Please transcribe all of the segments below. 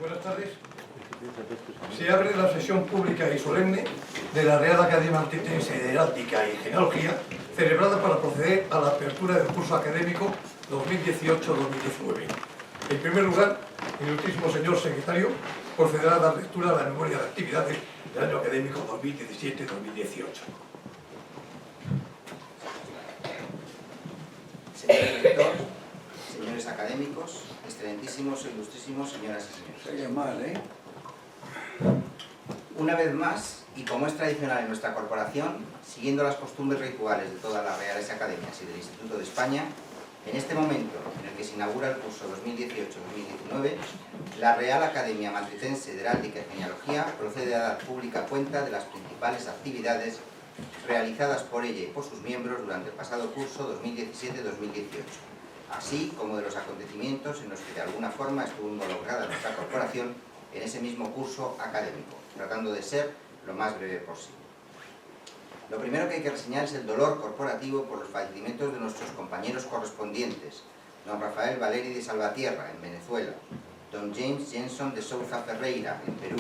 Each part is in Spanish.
Buenas tardes. Se abre la sesión pública y solemne de la Real Academia Maltitense de Heráldica y Genealogía, celebrada para proceder a la apertura del curso académico 2018-2019. En primer lugar, el ilustrísimo señor secretario procederá a dar lectura a la memoria de actividades del año académico 2017-2018. Señor director, señores académicos, excelentísimos e ilustrísimos señoras y señores. Una vez más, y como es tradicional en nuestra corporación, siguiendo las costumbres rituales de todas las Reales Academias y del Instituto de España, en este momento en el que se inaugura el curso 2018-2019, la Real Academia Maltitense de Heráldica y Genealogía procede a dar pública cuenta de las principales actividades realizadas por ella y por sus miembros durante el pasado curso 2017-2018, así como de los acontecimientos en los que de alguna forma estuvo involucrada nuestra corporación en ese mismo curso académico, tratando de ser lo más breve posible. Lo primero que hay que reseñar es el dolor corporativo por los fallecimientos de nuestros compañeros correspondientes, don Rafael Valeri de Salvatierra, en Venezuela, don James Jenson de Souza Ferreira, en Perú,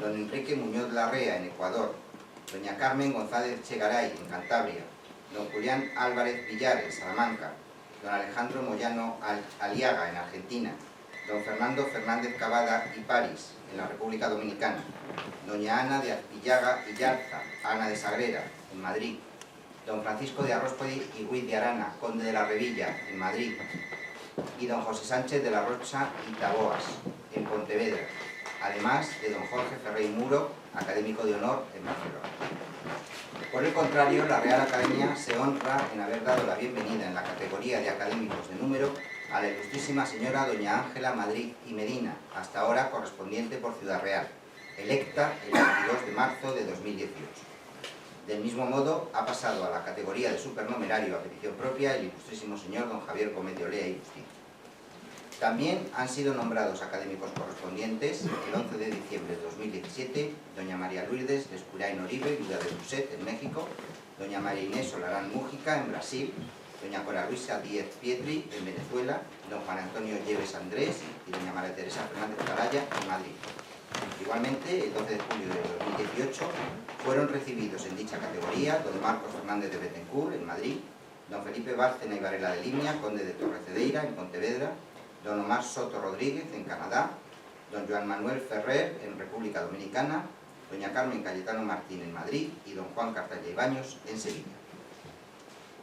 don Enrique Muñoz Larrea, en Ecuador, doña Carmen González Chegaray, en Cantabria, don Julián Álvarez Villar, en Salamanca, don Alejandro Moyano Aliaga, en Argentina, don Fernando Fernández Cavada y París, en la República Dominicana, doña Ana de Azpillaga y Yarza, Ana de Sagrera, en Madrid, don Francisco de Arróspoli y Ruiz de Arana, conde de la Revilla, en Madrid, y don José Sánchez de la Rocha y Taboas, en Pontevedra, además de don Jorge Ferrey Muro, académico de honor, en Barcelona. Por el contrario, la Real Academia se honra en haber dado la bienvenida en la categoría de académicos de número a la ilustrísima señora doña Ángela Madrid y Medina, hasta ahora correspondiente por Ciudad Real, electa el 22 de marzo de 2018. Del mismo modo, ha pasado a la categoría de supernumerario a petición propia el ilustrísimo señor don Javier Gómez de Olea y Bustillo. También han sido nombrados académicos correspondientes el 11 de diciembre de 2017 doña María Lourdes Lescurain Oribe, viuda de Buset, en México, doña María Inés Solarán Mújica, en Brasil, doña Cora Luisa Díez Pietri, en Venezuela, don Juan Antonio Lleves Andrés y doña María Teresa Fernández Caraya, en Madrid. Igualmente, el 12 de julio de 2018 fueron recibidos en dicha categoría don Marcos Fernández de Betancourt, en Madrid, don Felipe Bárcena y Varela de Limia, conde de Torrecedeira, en Pontevedra, don Omar Soto Rodríguez, en Canadá, don Joan Manuel Ferrer, en República Dominicana, doña Carmen Cayetano Martín, en Madrid, y don Juan Cartalla y Baños, en Sevilla.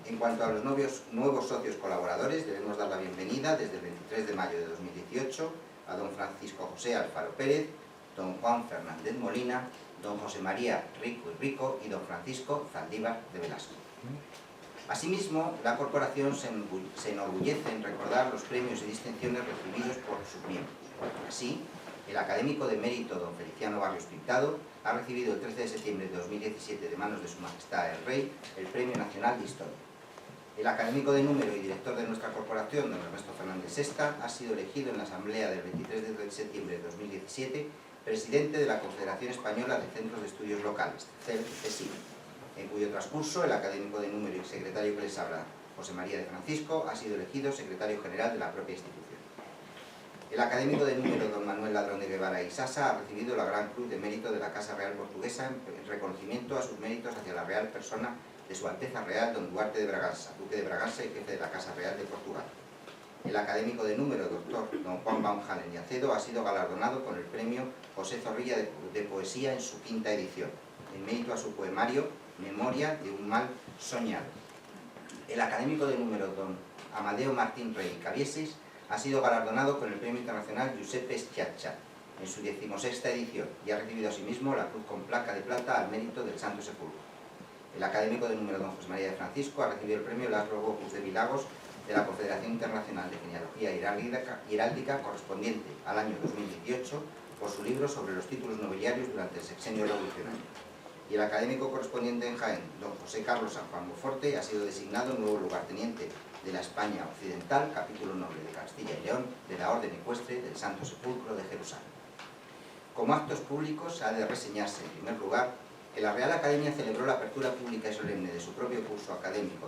En cuanto a los nuevos socios colaboradores, debemos dar la bienvenida desde el 23 de mayo de 2018 a don Francisco José Alfaro Pérez, don Juan Fernández Molina, don José María Rico y Rico y don Francisco Zaldívar de Velasco. Asimismo, la corporación se enorgullece en recordar los premios y distinciones recibidos por sus miembros. Así, el académico de mérito don Feliciano Barrios Pintado ha recibido el 13 de septiembre de 2017 de manos de Su Majestad el Rey el Premio Nacional de Historia. El académico de número y director de nuestra corporación, don Ernesto Fernández Sesta, ha sido elegido en la asamblea del 23 de septiembre de 2017 presidente de la Confederación Española de Centros de Estudios Locales, CESIL, en cuyo transcurso el académico de número y secretario que les habla, José María de Francisco, ha sido elegido secretario general de la propia institución. El académico de número don Manuel Ladrón de Guevara y Sasa ha recibido la Gran Cruz de Mérito de la Casa Real Portuguesa en reconocimiento a sus méritos hacia la real persona de Su Alteza Real don Duarte de Bragança, duque de Bragança y jefe de la Casa Real de Portugal. El académico de número doctor don Juan Baumhalen y Acedo ha sido galardonado con el premio José Zorrilla de Poesía en su quinta edición, en mérito a su poemario Memoria de un mal soñado. El académico de número don Amadeo Martín Rey Cabieses ha sido galardonado con el Premio Internacional Giuseppe Schiaccia en su 16ª edición y ha recibido asimismo la Cruz con Placa de Plata al mérito del Santo Sepulcro. El académico de número don José María de Francisco ha recibido el Premio Laszlo Bokus de Vilagos de la Confederación Internacional de Genealogía y Heráldica correspondiente al año 2018 por su libro sobre los títulos nobiliarios durante el sexenio revolucionario. Y el académico correspondiente en Jaén, don José Carlos San Juan Boforte, ha sido designado nuevo lugarteniente de la España Occidental, capítulo noble de Castilla y León, de la Orden Ecuestre del Santo Sepulcro de Jerusalén. Como actos públicos, ha de reseñarse, en primer lugar, que la Real Academia celebró la apertura pública y solemne de su propio curso académico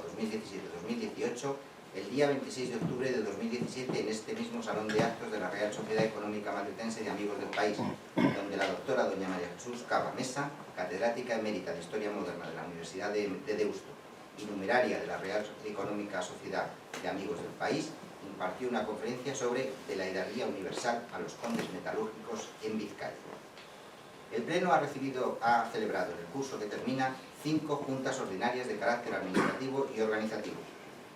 2017-2018 el día 26 de octubre de 2017 en este mismo Salón de Actos de la Real Sociedad Económica Matritense de Amigos del País, donde la doctora doña María Jesús Cava Mesa, catedrática emérita de Historia Moderna de la Universidad de Deusto y numeraria de la Real Económica Sociedad de Amigos del País, impartió una conferencia sobre de la hidalguía universal a los condes metalúrgicos en Vizcaya. El Pleno ha celebrado en el curso que termina 5 juntas ordinarias de carácter administrativo y organizativo.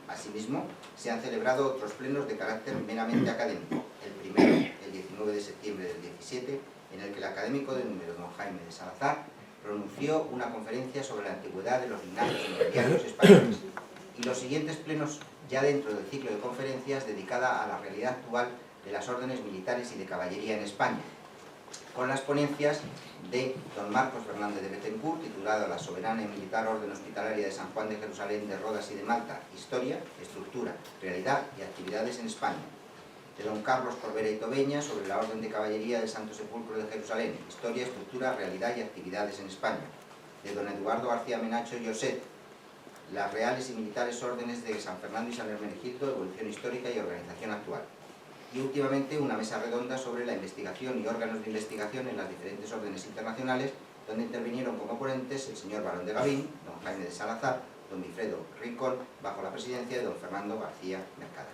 Asimismo, se han celebrado otros plenos de carácter meramente académico. El primero, el 19 de septiembre del 17, en el que el académico de número don Jaime de Salazar pronunció una conferencia sobre la antigüedad de los linajes intermediarios españoles. Y los siguientes plenos, ya dentro del ciclo de conferencias dedicada a la realidad actual de las órdenes militares y de caballería en España, con las ponencias de don Marcos Fernández de Bethencourt, titulado La soberana y militar orden hospitalaria de San Juan de Jerusalén, de Rodas y de Malta, Historia, Estructura, Realidad y Actividades en España, de don Carlos Corbera y Tobeña, sobre la orden de caballería del Santo Sepulcro de Jerusalén, Historia, Estructura, Realidad y Actividades en España, de don Eduardo García Menacho y Oset, las reales y militares órdenes de San Fernando y San Hermenegildo, evolución histórica y organización actual. Y últimamente una mesa redonda sobre la investigación y órganos de investigación en las diferentes órdenes internacionales, donde intervinieron como ponentes el señor Barón de Gavín, don Jaime de Salazar, don Wilfredo Rincón, bajo la presidencia de don Fernando García Mercada.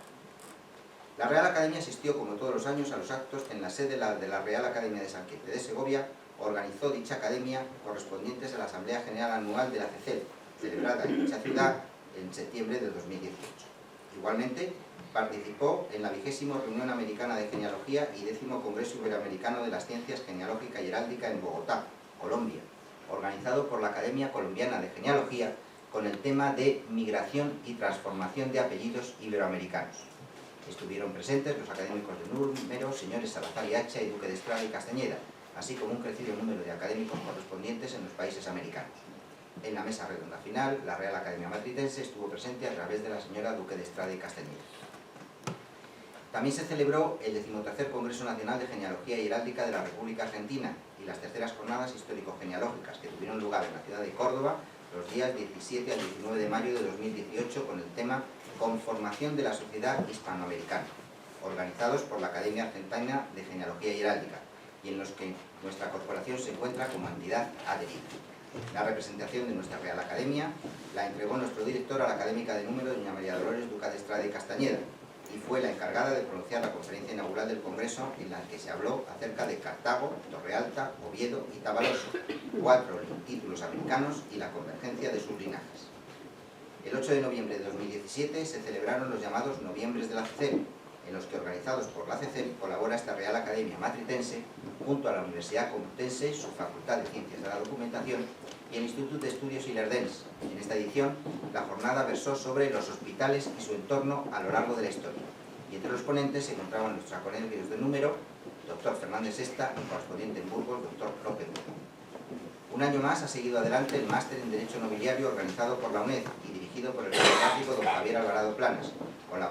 La Real Academia asistió, como todos los años, a los actos que en la sede de la Real Academia de San Quince de Segovia organizó dicha academia, correspondientes a la Asamblea General Anual de la CECEL, celebrada en dicha ciudad en septiembre de 2018. Igualmente, participó en la 20ª Reunión Americana de Genealogía y 10º Congreso Iberoamericano de las Ciencias Genealógica y Heráldica en Bogotá, Colombia, organizado por la Academia Colombiana de Genealogía con el tema de migración y transformación de apellidos iberoamericanos. Estuvieron presentes los académicos de número, señores Salazar y Hacha y Duque de Estrada y Castañeda, así como un crecido número de académicos correspondientes en los países americanos. En la mesa redonda final, la Real Academia Matritense estuvo presente a través de la señora Duque de Estrada y Castañeda. También se celebró el 13º Congreso Nacional de Genealogía y Heráldica de la República Argentina y las terceras jornadas histórico-genealógicas que tuvieron lugar en la ciudad de Córdoba los días 17 al 19 de mayo de 2018 con el tema Conformación de la Sociedad Hispanoamericana, organizados por la Academia Argentina de Genealogía y Heráldica, y en los que nuestra corporación se encuentra como entidad adherida. La representación de nuestra Real Academia la entregó nuestro director a la académica de número, doña María Dolores Duque de Estrada y Castañeda, y fue la encargada de pronunciar la conferencia inaugural del Congreso, en la que se habló acerca de Cartago, Torrealta, Oviedo y Tabaloso, 4 títulos americanos y la convergencia de sus linajes. El 8 de noviembre de 2017 se celebraron los llamados Noviembres de la CECEL, en los que, organizados por la CECEL, colabora esta Real Academia Matritense, junto a la Universidad Complutense, su Facultad de Ciencias de la Documentación y el Instituto de Estudios Ilerdense. En esta edición, la jornada versó sobre los hospitales y su entorno a lo largo de la historia. Y entre los ponentes se encontraban nuestros académicos de número, doctor Fernández Sesta y correspondiente en Burgos, doctor López. Un año más ha seguido adelante el máster en Derecho Nobiliario organizado por la UNED y dirigido por el catedrático don Javier Alvarado Planas, con la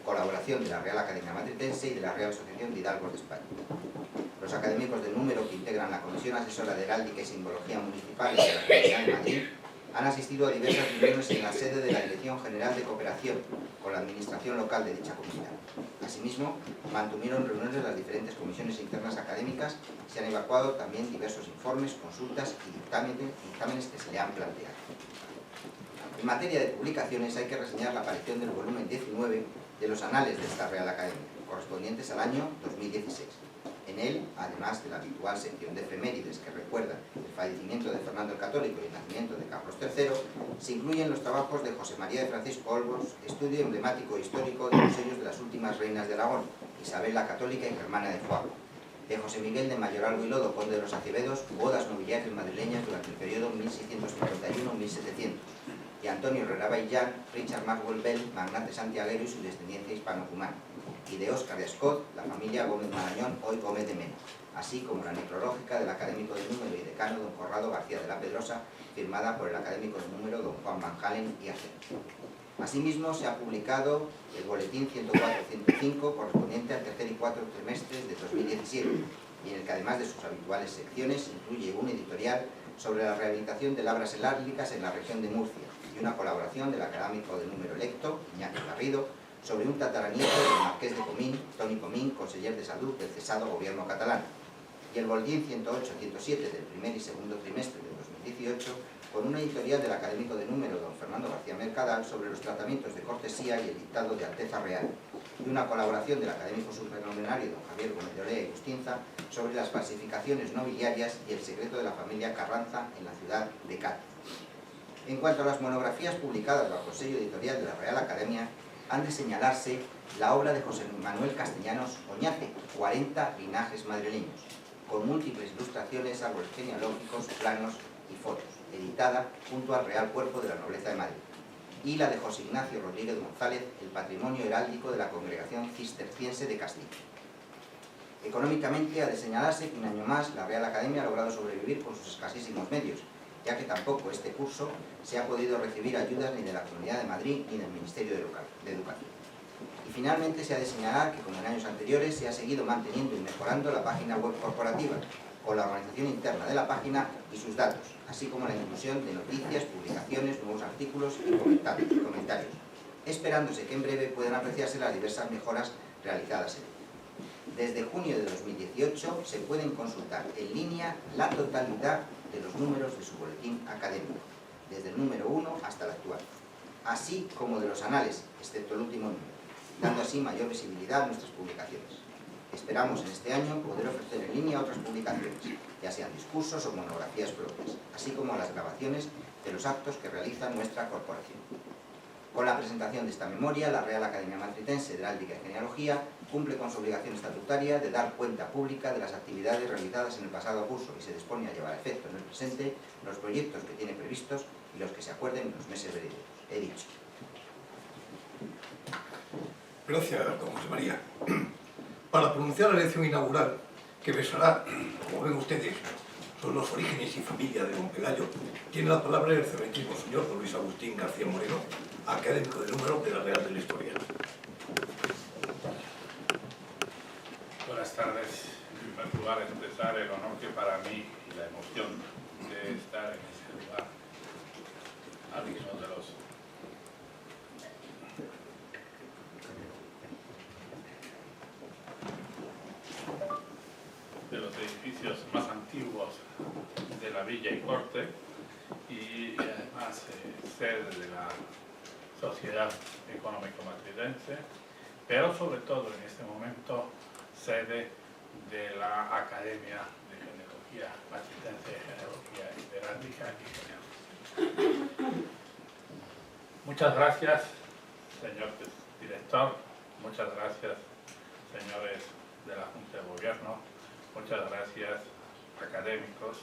colaboración de la Real Academia Matritense y de la Real Asociación de Hidalgos de España. Los académicos de número que integran la Comisión Asesora de Heráldica y Simbología Municipal de la Comunidad de Madrid han asistido a diversas reuniones en la sede de la Dirección General de Cooperación con la Administración Local de dicha comunidad. Asimismo, mantuvieron reuniones las diferentes comisiones internas académicas y se han evacuado también diversos informes, consultas y dictámenes que se le han planteado. En materia de publicaciones hay que reseñar la aparición del volumen 19 de los anales de esta Real Academia, correspondientes al año 2016. En él, además de la habitual sección de efemérides que recuerda el fallecimiento de Fernando el Católico y el nacimiento de Carlos III, se incluyen los trabajos de José María de Francisco Olmos, estudio emblemático e histórico de los sellos de las últimas reinas de Aragón, Isabel la Católica y Germana de Foix, de José Miguel de Mayoral Huilodo, conde de los Acevedos, bodas nobiliarias madrileñas durante el periodo 1651-1700, y Antonio Herrera Baillán, Richard Maxwell Bell, magnate santiaguero y su descendencia hispano-cumana, y de Óscar de Ascot, la familia Gómez Marañón, hoy Gómez de Mena, así como la necrológica del académico de número y decano don Corrado García de la Pedrosa, firmada por el académico de número don Juan Van Halen y Acero. Asimismo, se ha publicado el boletín 104-105 correspondiente al tercer y cuarto trimestres de 2017, y en el que, además de sus habituales secciones, incluye un editorial sobre la rehabilitación de labras heráldicas en la región de Murcia y y una colaboración del académico de número electo, Iñaki Garrido, sobre un tataranieto del marqués de Comín, Toni Comín, conseller de Salud del cesado gobierno catalán, y el boletín 108-107 del primer y segundo trimestre de 2018, con una editorial del académico de número don Fernando García Mercadal sobre los tratamientos de cortesía y el dictado de Alteza Real, y una colaboración del académico supernumerario don Javier Gómez de Olea y Bustinza sobre las falsificaciones nobiliarias y el secreto de la familia Carranza en la ciudad de Cádiz. En cuanto a las monografías publicadas bajo el sello editorial de la Real Academia, han de señalarse la obra de José Manuel Castellanos Oñate, 40 linajes madrileños, con múltiples ilustraciones, árboles genealógicos, planos y fotos, editada junto al Real Cuerpo de la Nobleza de Madrid, y la de José Ignacio Rodríguez González, el patrimonio heráldico de la Congregación Cisterciense de Castilla. Económicamente, ha de señalarse que un año más la Real Academia ha logrado sobrevivir con sus escasísimos medios, ya que tampoco este curso se ha podido recibir ayudas ni de la Comunidad de Madrid ni del Ministerio de Educación. Y finalmente se ha de señalar que, como en años anteriores, se ha seguido manteniendo y mejorando la página web corporativa, con la organización interna de la página y sus datos, así como la inclusión de noticias, publicaciones, nuevos artículos y comentarios, esperándose que en breve puedan apreciarse las diversas mejoras realizadas en ella. Desde junio de 2018 se pueden consultar en línea la totalidad de los números de su boletín académico, desde el número 1 hasta el actual, así como de los anales, excepto el último número, dando así mayor visibilidad a nuestras publicaciones. Esperamos en este año poder ofrecer en línea otras publicaciones, ya sean discursos o monografías propias, así como las grabaciones de los actos que realiza nuestra corporación. Con la presentación de esta memoria, la Real Academia Matritense de Heráldica y Genealogía cumple con su obligación estatutaria de dar cuenta pública de las actividades realizadas en el pasado curso y se dispone a llevar a efecto en el presente los proyectos que tiene previstos y los que se acuerden en los meses venideros. He dicho. Gracias, don José María. Para pronunciar la lección inaugural, que versará, como ven ustedes, sobre los orígenes y familia de don Pelayo, tiene la palabra el excelentísimo señor don Luis Agustín García Moreno, académico de número de la Real de la Historia. Buenas tardes. En primer lugar, expresar el honor que para mí y la emoción de estar en ese lugar, algunos de los edificios más antiguos de la Villa y Corte y además sede de la Sociedad Económico Matridense, pero sobre todo en este momento sede de la Academia de Genealogía Matritense, Genealogía Heráldica y Genealogía. Muchas gracias, señor director, muchas gracias, señores de la Junta de Gobierno, muchas gracias, académicos,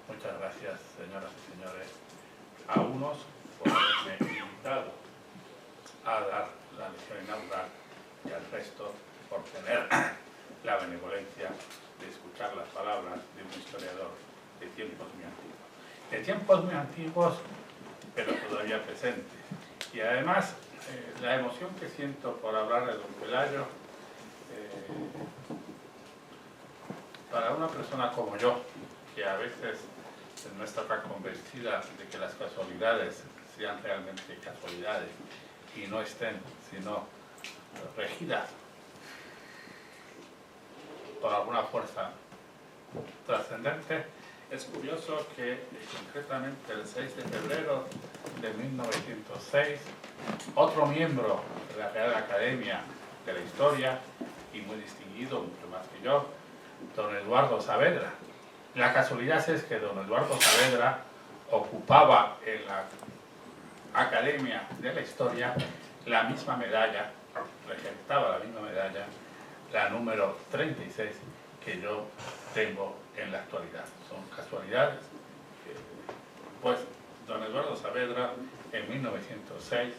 muchas gracias, señoras y señores, a unos por haberme invitado a dar la lección inaugural y al resto por tener la benevolencia de escuchar las palabras de un historiador de tiempos muy antiguos. De tiempos muy antiguos, pero todavía presente. Y además, la emoción que siento por hablar de don Pelayo, para una persona como yo, que a veces no está tan convencida de que las casualidades sean realmente casualidades y no estén, sino regidas por alguna fuerza trascendente, es curioso que concretamente el 6 de febrero de 1906, otro miembro de la Real Academia de la Historia, y muy distinguido, mucho más que yo, don Eduardo Saavedra. La casualidad es que don Eduardo Saavedra ocupaba en la Academia de la Historia la misma medalla, regentaba la misma medalla, la número 36, que yo tengo en la actualidad. Son casualidades. Pues don Eduardo Saavedra, en 1906,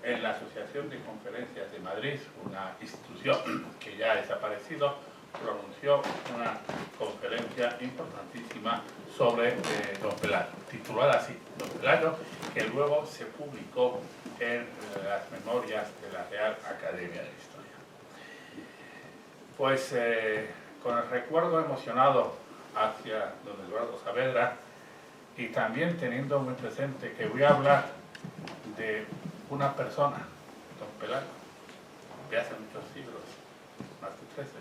en la Asociación de Conferencias de Madrid, una institución que ya ha desaparecido, pronunció una conferencia importantísima sobre don Pelayo, titulada así, don Pelayo, que luego se publicó en las memorias de la Real Academia de Historia. Pues con el recuerdo emocionado hacia don Eduardo Saavedra, y también teniendo muy presente que voy a hablar de una persona, don Pelayo, de hace muchos siglos, más de 13,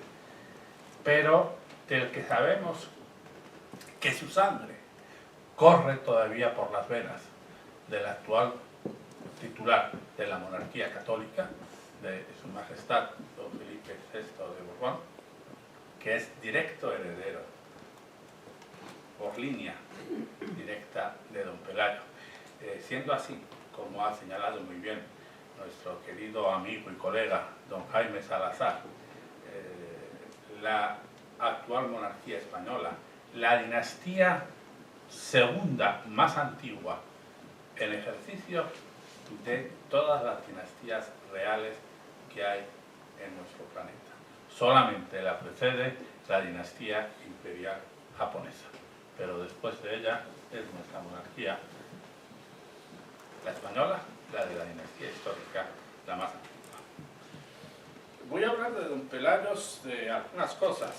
pero del que sabemos que su sangre corre todavía por las venas del actual titular de la monarquía católica, de Su Majestad don Felipe VI de Borbón, que es directo heredero, por línea directa de don Pelayo. Siendo así, como ha señalado muy bien nuestro querido amigo y colega don Jaime Salazar, la actual monarquía española, la dinastía segunda más antigua en ejercicio de todas las dinastías reales que hay en nuestro planeta. Solamente la precede la dinastía imperial japonesa, pero después de ella es nuestra monarquía, la española, la de la dinastía histórica, la más antigua. Voy a hablar de don Pelayos de algunas cosas,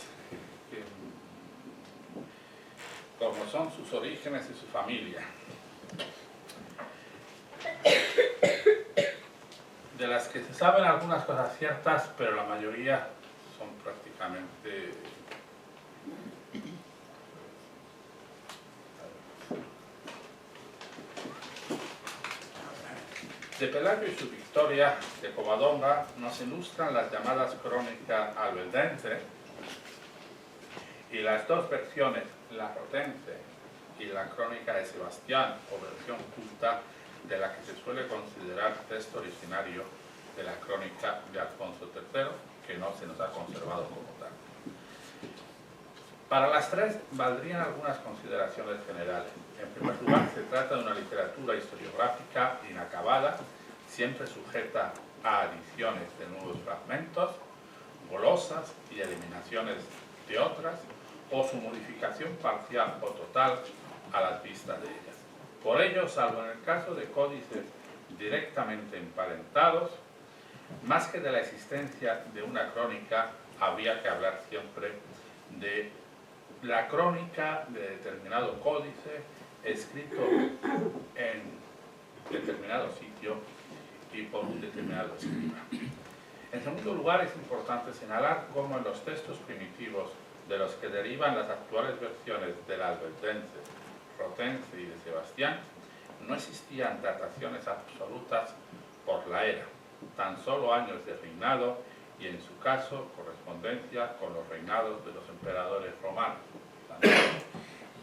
como son sus orígenes y su familia, de las que se saben algunas cosas ciertas, pero la mayoría son prácticamente de Pelayo y su victoria de Covadonga nos ilustran las llamadas crónicas albeldense y las dos versiones, la rotense y la crónica de Sebastián, o versión culta, de la que se suele considerar texto originario de la crónica de Alfonso III, que no se nos ha conservado como tal. Para las tres valdrían algunas consideraciones generales. En primer lugar, se trata de una literatura historiográfica inacabada, siempre sujeta a adiciones de nuevos fragmentos, golosas y eliminaciones de otras, o su modificación parcial o total a las vistas de ellas. Por ello, salvo en el caso de códices directamente emparentados, más que de la existencia de una crónica, habría que hablar siempre de la crónica de determinado códice escrito en determinado sitio y por un determinado escriba. En segundo lugar, es importante señalar cómo en los textos primitivos de los que derivan las actuales versiones del albeldense, rotense y de Sebastián, no existían dataciones absolutas por la era, tan solo años de reinado y, en su caso, correspondencia con los reinados de los emperadores romanos.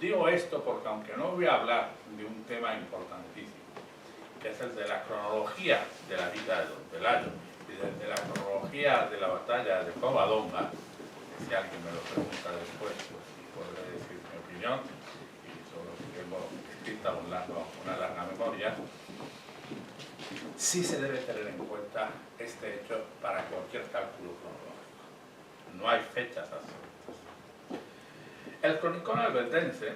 Digo esto porque, aunque no voy a hablar de un tema importantísimo, que es el de la cronología de la vida de don Pelayo y de la cronología de la batalla de Covadonga, que si alguien me lo pregunta después, pues podré decir mi opinión, y solo si tengo escrita una larga memoria, sí se debe tener en cuenta este hecho para cualquier cálculo cronológico. No hay fechas absolutas. El cronicón albeldense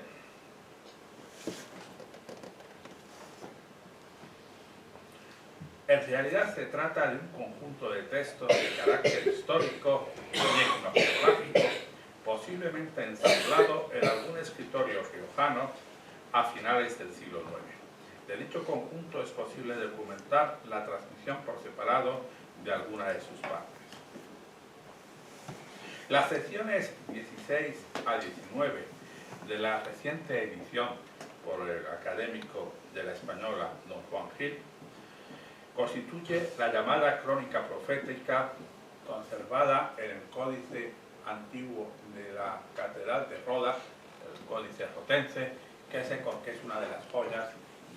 en realidad se trata de un conjunto de textos de carácter histórico y etnográfico, posiblemente ensamblado en algún escritorio riojano a finales del siglo IX. De dicho conjunto es posible documentar la transmisión por separado de alguna de sus partes. Las secciones 16 a 19 de la reciente edición por el académico de la española don Juan Gil constituye la llamada crónica profética conservada en el códice antiguo de la Catedral de Roda, el códice rotense, que es una de las joyas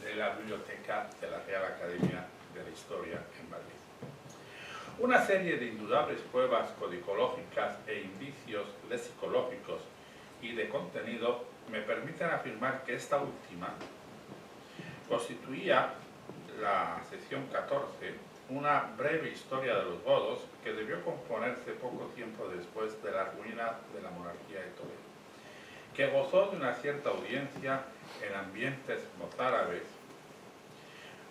de la biblioteca de la Real Academia de la Historia en Madrid. Una serie de indudables pruebas codicológicas e indicios lexicológicos y de contenido me permiten afirmar que esta última constituía la sección 14, una breve historia de los godos que debió componerse poco tiempo después de la ruina de la monarquía de Toledo, que gozó de una cierta audiencia en ambientes mozárabes,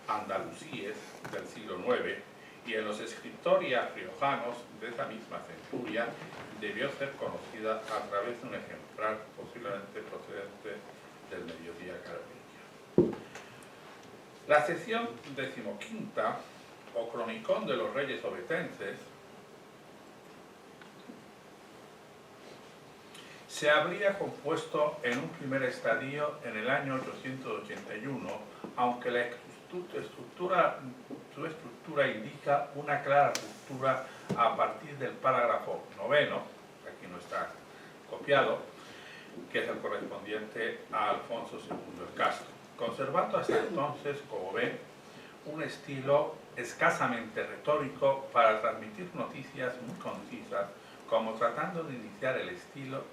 andalusíes del siglo IX, y en los escritorias riojanos de esa misma centuria debió ser conocida a través de un ejemplar posiblemente procedente del mediodía carolingio. La sección 15ª, o Cronicón de los Reyes Ovetenses, se habría compuesto en un primer estadio en el año 881, aunque su estructura indica una clara ruptura a partir del parágrafo 9º, aquí no está copiado, que es el correspondiente a Alfonso II el Casto, conservando hasta entonces, como ven, un estilo escasamente retórico para transmitir noticias muy concisas, como tratando de imitar el estilo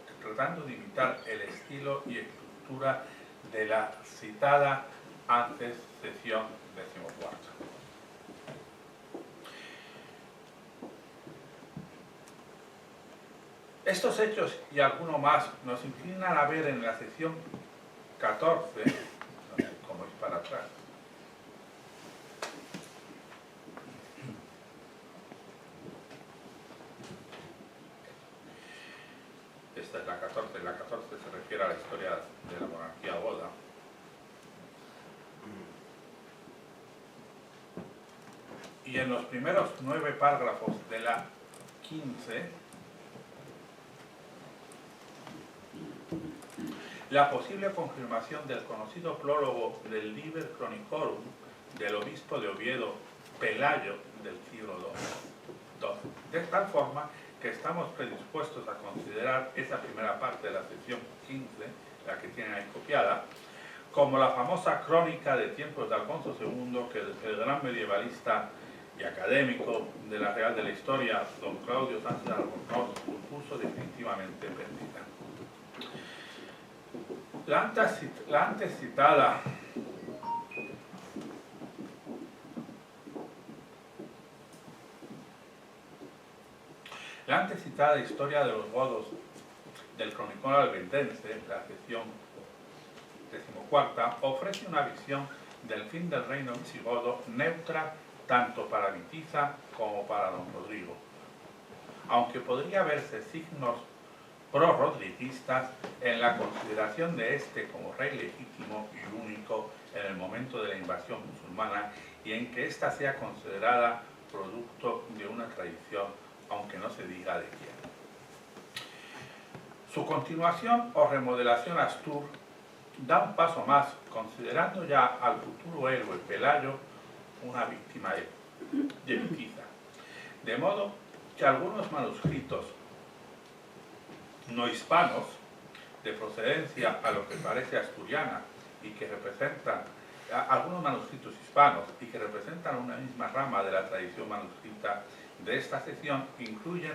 y estructura de la citada antes sección 14ª. Estos hechos y alguno más nos inclinan a ver en la sección 14, como es para atrás, esta es la 14, la 14 se refiere a la historia de la monarquía goda. Y en los primeros 9 párrafos de la 15, la posible confirmación del conocido prólogo del Liber Chronicorum del obispo de Oviedo, Pelayo, del siglo II, de tal forma que estamos predispuestos a considerar esa primera parte de la sección 15, la que tienen ahí copiada, como la famosa crónica de tiempos de Alfonso II que el gran medievalista y académico de la Real de la Historia, don Claudio Sánchez Albornoz, supuso definitivamente perdida. La antes citada historia de los godos del Cronicón albendense, la sección 14ª, ofrece una visión del fin del reino visigodo neutra tanto para Witiza como para don Rodrigo, aunque podría verse signos pro-rodriguistas en la consideración de este como rey legítimo y único en el momento de la invasión musulmana y en que ésta sea considerada producto de una tradición, aunque no se diga de quién. Su continuación o remodelación Astur da un paso más, considerando ya al futuro héroe Pelayo una víctima de Witiza, de modo que algunos manuscritos no hispanos, de procedencia a lo que parece asturiana y que representan algunos manuscritos hispanos y que representan una misma rama de la tradición manuscrita de esta sección, incluyen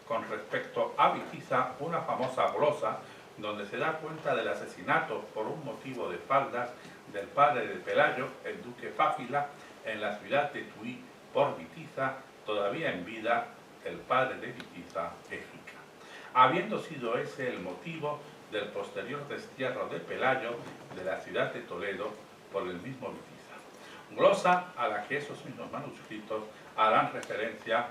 con respecto a Witiza una famosa glosa donde se da cuenta del asesinato por un motivo de faldas del padre de Pelayo, el duque Fáfila, en la ciudad de Tuí por Witiza, todavía en vida, el padre de Witiza, Égica, habiendo sido ese el motivo del posterior destierro de Pelayo de la ciudad de Toledo por el mismo Witiza. Glosa a la que esos mismos manuscritos harán referencia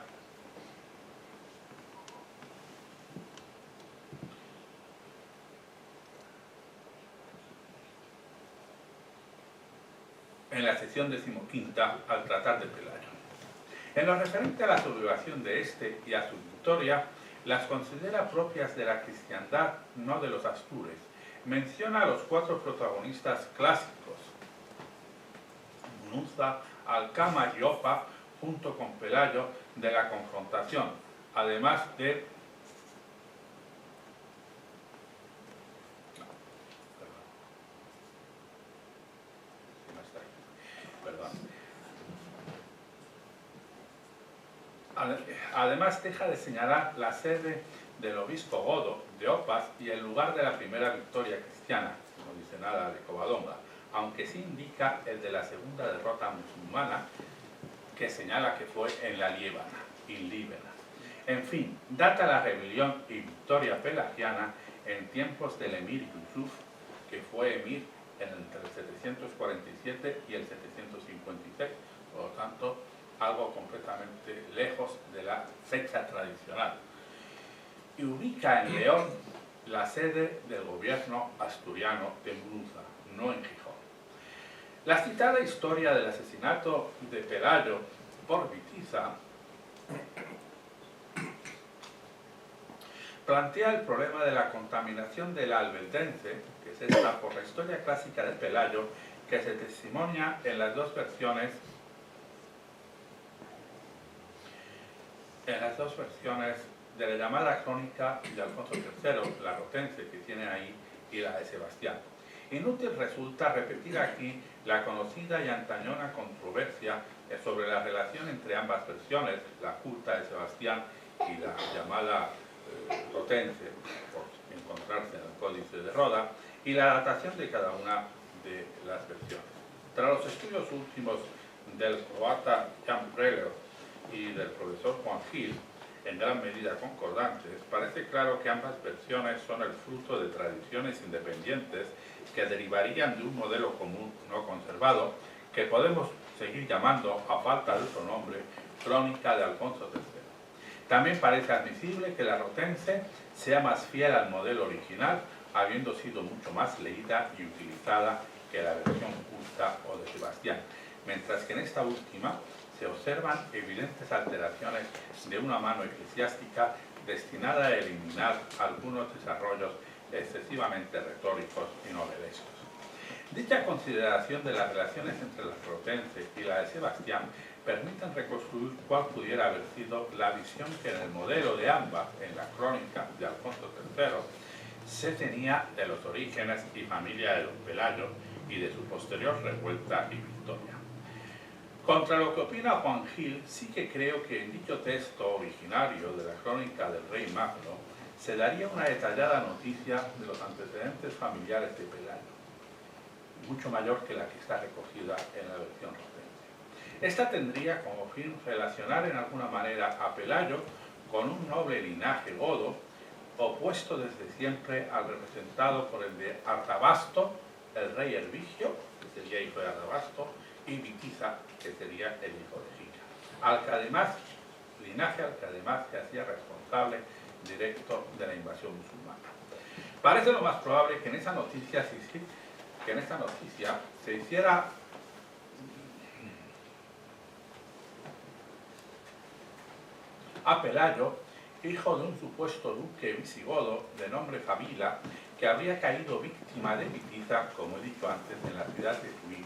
en la sección 15ª al tratar de Pelayo. En lo referente a la sublevación de este y a su victoria, las considera propias de la cristiandad, no de los astures. Menciona a los 4 protagonistas clásicos, Munuza, Alcama y Opa, junto con Pelayo, de la confrontación, además de Además deja de señalar la sede del obispo godo de Opas y el lugar de la primera victoria cristiana, no dice nada de Covadonga, aunque sí indica el de la segunda derrota musulmana, que señala que fue en la Líbana, En fin, data la rebelión y victoria pelagiana en tiempos del emir Yusuf, que fue emir entre el 747 y el 756, por lo tanto, algo completamente lejos de la fecha tradicional. Y ubica en León la sede del gobierno asturiano de Munuza, no en Gijón. La citada historia del asesinato de Pelayo por Vitiza plantea el problema de la contaminación del albeldense, que es esta por la historia clásica de Pelayo, que se testimonia en las dos versiones de la llamada crónica de Alfonso III, la rotense que tiene ahí, y la de Sebastián. Inútil resulta repetir aquí la conocida y antañona controversia sobre la relación entre ambas versiones, la culta de Sebastián y la llamada rotense, por encontrarse en el Códice de Roda, y la datación de cada una de las versiones. Tras los estudios últimos del croata Jan Preller y del profesor Juan Gil, en gran medida concordantes, parece claro que ambas versiones son el fruto de tradiciones independientes que derivarían de un modelo común no conservado, que podemos seguir llamando, a falta de otro nombre, Crónica de Alfonso III. También parece admisible que la rotense sea más fiel al modelo original, habiendo sido mucho más leída y utilizada que la versión culta o de Sebastián, mientras que en esta última se observan evidentes alteraciones de una mano eclesiástica destinada a eliminar algunos desarrollos excesivamente retóricos y novelescos. Dicha consideración de las relaciones entre la rotense y la de Sebastián permiten reconstruir cuál pudiera haber sido la visión que en el modelo de ambas, en la crónica de Alfonso III, se tenía de los orígenes y familia de don Pelayo y de su posterior revuelta y victoria. Contra lo que opina Juan Gil, sí que creo que en dicho texto originario de la crónica del rey Magno se daría una detallada noticia de los antecedentes familiares de Pelayo, mucho mayor que la que está recogida en la versión rotense. Esta tendría como fin relacionar en alguna manera a Pelayo con un noble linaje godo, opuesto desde siempre al representado por el de Artabasto, el rey Hervigio, que sería hijo de Artabasto, y Vitiza, que sería el hijo de Gica, linaje al que además se hacía responsable directo de la invasión musulmana. Parece lo más probable que en esa noticia se hiciera a Pelayo, hijo de un supuesto duque visigodo de nombre Fabila, que habría caído víctima de Vitiza, como he dicho antes, en la ciudad de Tuín,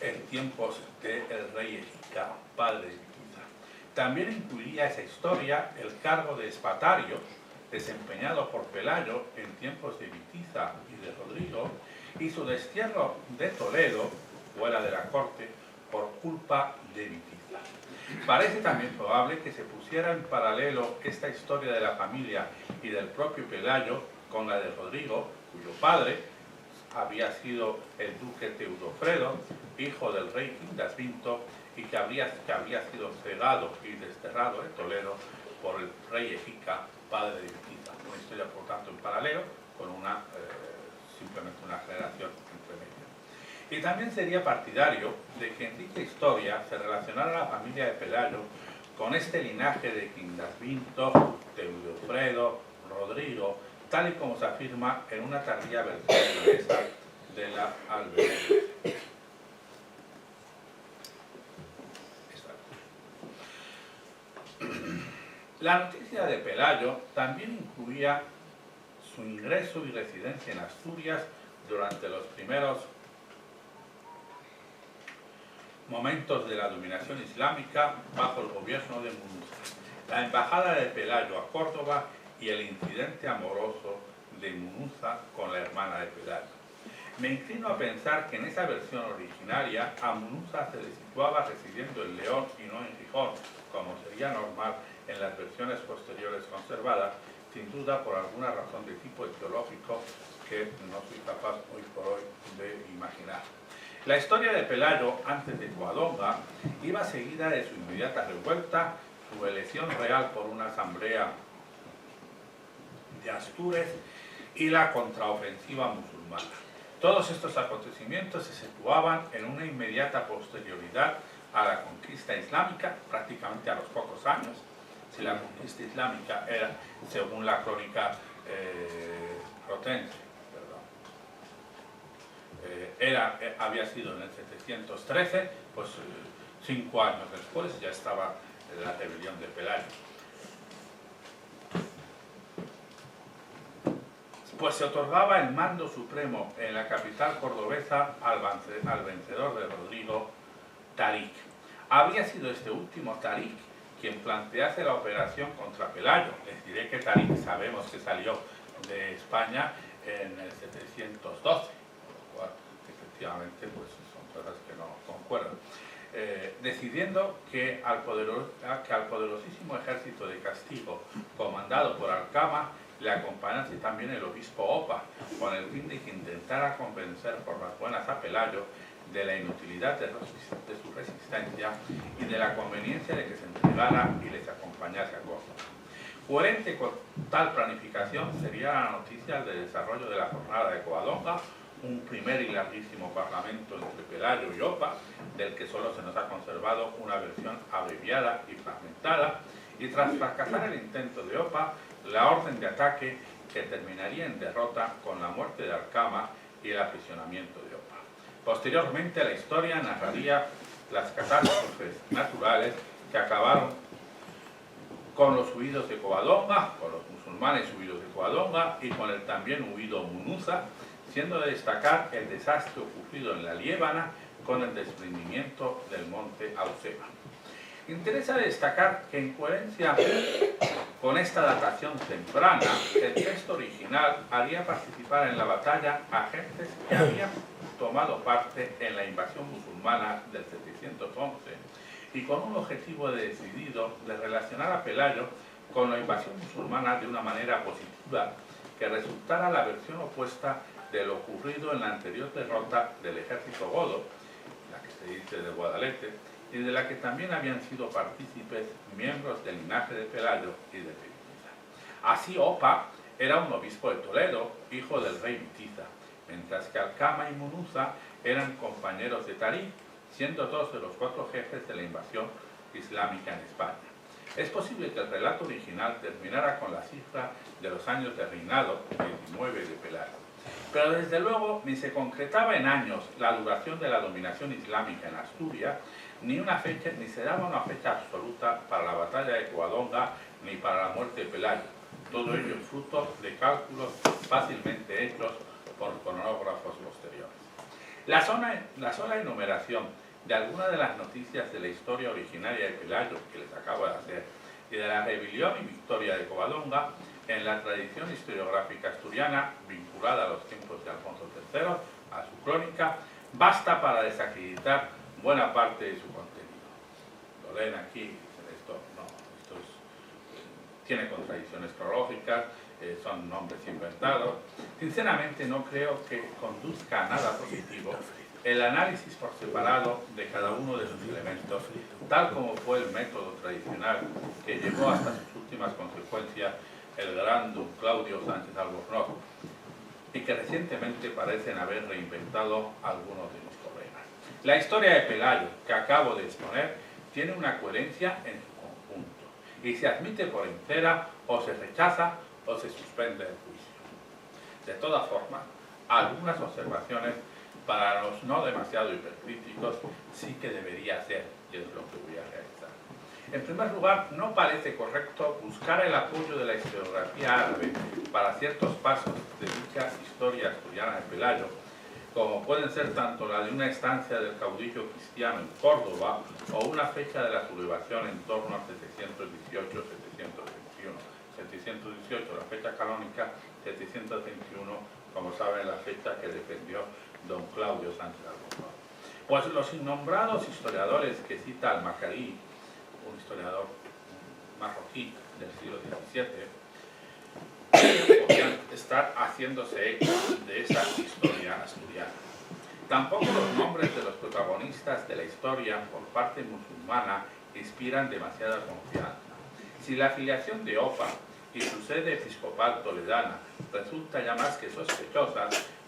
en tiempos del rey Egica, padre de Vitiza. También incluiría esa historia el cargo de espatario desempeñado por Pelayo en tiempos de Vitiza y de Rodrigo, y su destierro de Toledo, fuera de la corte, por culpa de Vitiza. Parece también probable que se pusiera en paralelo esta historia de la familia y del propio Pelayo con la de Rodrigo, cuyo padre había sido el duque Teudofredo, hijo del rey Quindasvinto, y que habría sido cegado y desterrado de Toledo por el rey Egica, padre de Vitiza. Una historia, por tanto, en paralelo, con simplemente una generación entre medio. Y también sería partidario de que en dicha historia se relacionara la familia de Pelayo con este linaje de Quindasvinto, Teudofredo, Rodrigo, tal y como se afirma en una tardía versión inglesa de la Albeldense. La noticia de Pelayo también incluía su ingreso y residencia en Asturias durante los primeros momentos de la dominación islámica bajo el gobierno de Munuza, la embajada de Pelayo a Córdoba y el incidente amoroso de Munuza con la hermana de Pelayo. Me inclino a pensar que en esa versión originaria a Munuza se le situaba residiendo en León y no en Gijón, como sería normal en las versiones posteriores conservadas, sin duda por alguna razón de tipo etiológico que no soy capaz hoy por hoy de imaginar. La historia de Pelayo antes de Covadonga iba seguida de su inmediata revuelta, su elección real por una asamblea de Astures y la contraofensiva musulmana. Todos estos acontecimientos se situaban en una inmediata posterioridad a la conquista islámica, prácticamente a los pocos años, si la conquista islámica era, según la crónica rotense, había sido en el 713, pues 5 años después ya estaba la rebelión de Pelayo. Pues se otorgaba el mando supremo en la capital cordobesa al vencedor de Rodrigo, Tarik. Había sido este último, Tarik, quien plantease la operación contra Pelayo. Les diré que Tarik sabemos que salió de España en el 712, por lo cual efectivamente pues son cosas que no concuerdan. Decidiendo que al poderosísimo ejército de castigo comandado por Alcama le acompañase también el obispo Opa, con el fin de que intentara convencer por las buenas a Pelayo de la inutilidad de su resistencia y de la conveniencia de que se entregara y les acompañase a Córdoba. Coherente con tal planificación sería la noticia del desarrollo de la jornada de Covadonga, un primer y larguísimo parlamento entre Pelayo y Opa, del que solo se nos ha conservado una versión abreviada y fragmentada, y tras fracasar el intento de Opa, la orden de ataque que terminaría en derrota con la muerte de Alcama y el aprisionamiento de Opa. Posteriormente la historia narraría las catástrofes naturales que acabaron con los huidos de Covadonga, con los musulmanes huidos de Covadonga y con el también huido Munuza, siendo de destacar el desastre ocurrido en la Liébana con el desprendimiento del monte Auceba. Interesa destacar que en coherencia con esta datación temprana, el texto original haría participar en la batalla a gentes que habían tomado parte en la invasión musulmana del 711 y con un objetivo decidido de relacionar a Pelayo con la invasión musulmana de una manera positiva, que resultara la versión opuesta de lo ocurrido en la anterior derrota del ejército godo, la que se dice de Guadalete, y de la que también habían sido partícipes miembros del linaje de Pelayo y de Vitiza. Así Opa era un obispo de Toledo, hijo del rey Vitiza, mientras que Alcama y Munuza eran compañeros de Tarik, siendo 2 de los 4 jefes de la invasión islámica en España. Es posible que el relato original terminara con la cifra de los años de reinado, 19 de Pelayo. Pero desde luego ni se concretaba en años la duración de la dominación islámica en Asturias, ni se daba una fecha absoluta para la batalla de Covadonga ni para la muerte de Pelayo. Todo ello fruto de cálculos fácilmente hechos por cronógrafos posteriores. La sola enumeración de algunas de las noticias de la historia originaria de Pelayo que les acabo de hacer y de la rebelión y victoria de Covadonga en la tradición historiográfica asturiana vinculada a los tiempos de Alfonso III, a su crónica, basta para desacreditar buena parte de su contenido. Lo leen aquí, esto tiene contradicciones cronológicas, son nombres inventados. Sinceramente no creo que conduzca a nada positivo el análisis por separado de cada uno de sus elementos, tal como fue el método tradicional que llevó hasta sus últimas consecuencias el gran don Claudio Sánchez Albornoz, y que recientemente parecen haber reinventado algunos de los problemas. La historia de Pelayo, que acabo de exponer, tiene una coherencia en su conjunto, y se admite por entera, o se rechaza, o se suspende el juicio. De todas formas, algunas observaciones para los no demasiado hipercríticos sí que debería hacer, y es lo que voy a realizar. En primer lugar, no parece correcto buscar el apoyo de la historiografía árabe para ciertos pasos de dicha historia asturiana de Pelayo, como pueden ser tanto la de una estancia del caudillo cristiano en Córdoba o una fecha de la sublevación en torno a 718-721. 718, la fecha canónica, 721, como saben, la fecha que defendió don Claudio Sánchez Albornoz. Pues los innombrados historiadores que cita Al-Macarí, un historiador marroquí del siglo XVII, podrían estar haciéndose eco de esa historia asturiana. Tampoco los nombres de los protagonistas de la historia por parte musulmana inspiran demasiada confianza. Si la afiliación de Opa y su sede episcopal toledana resulta ya más que sospechosa,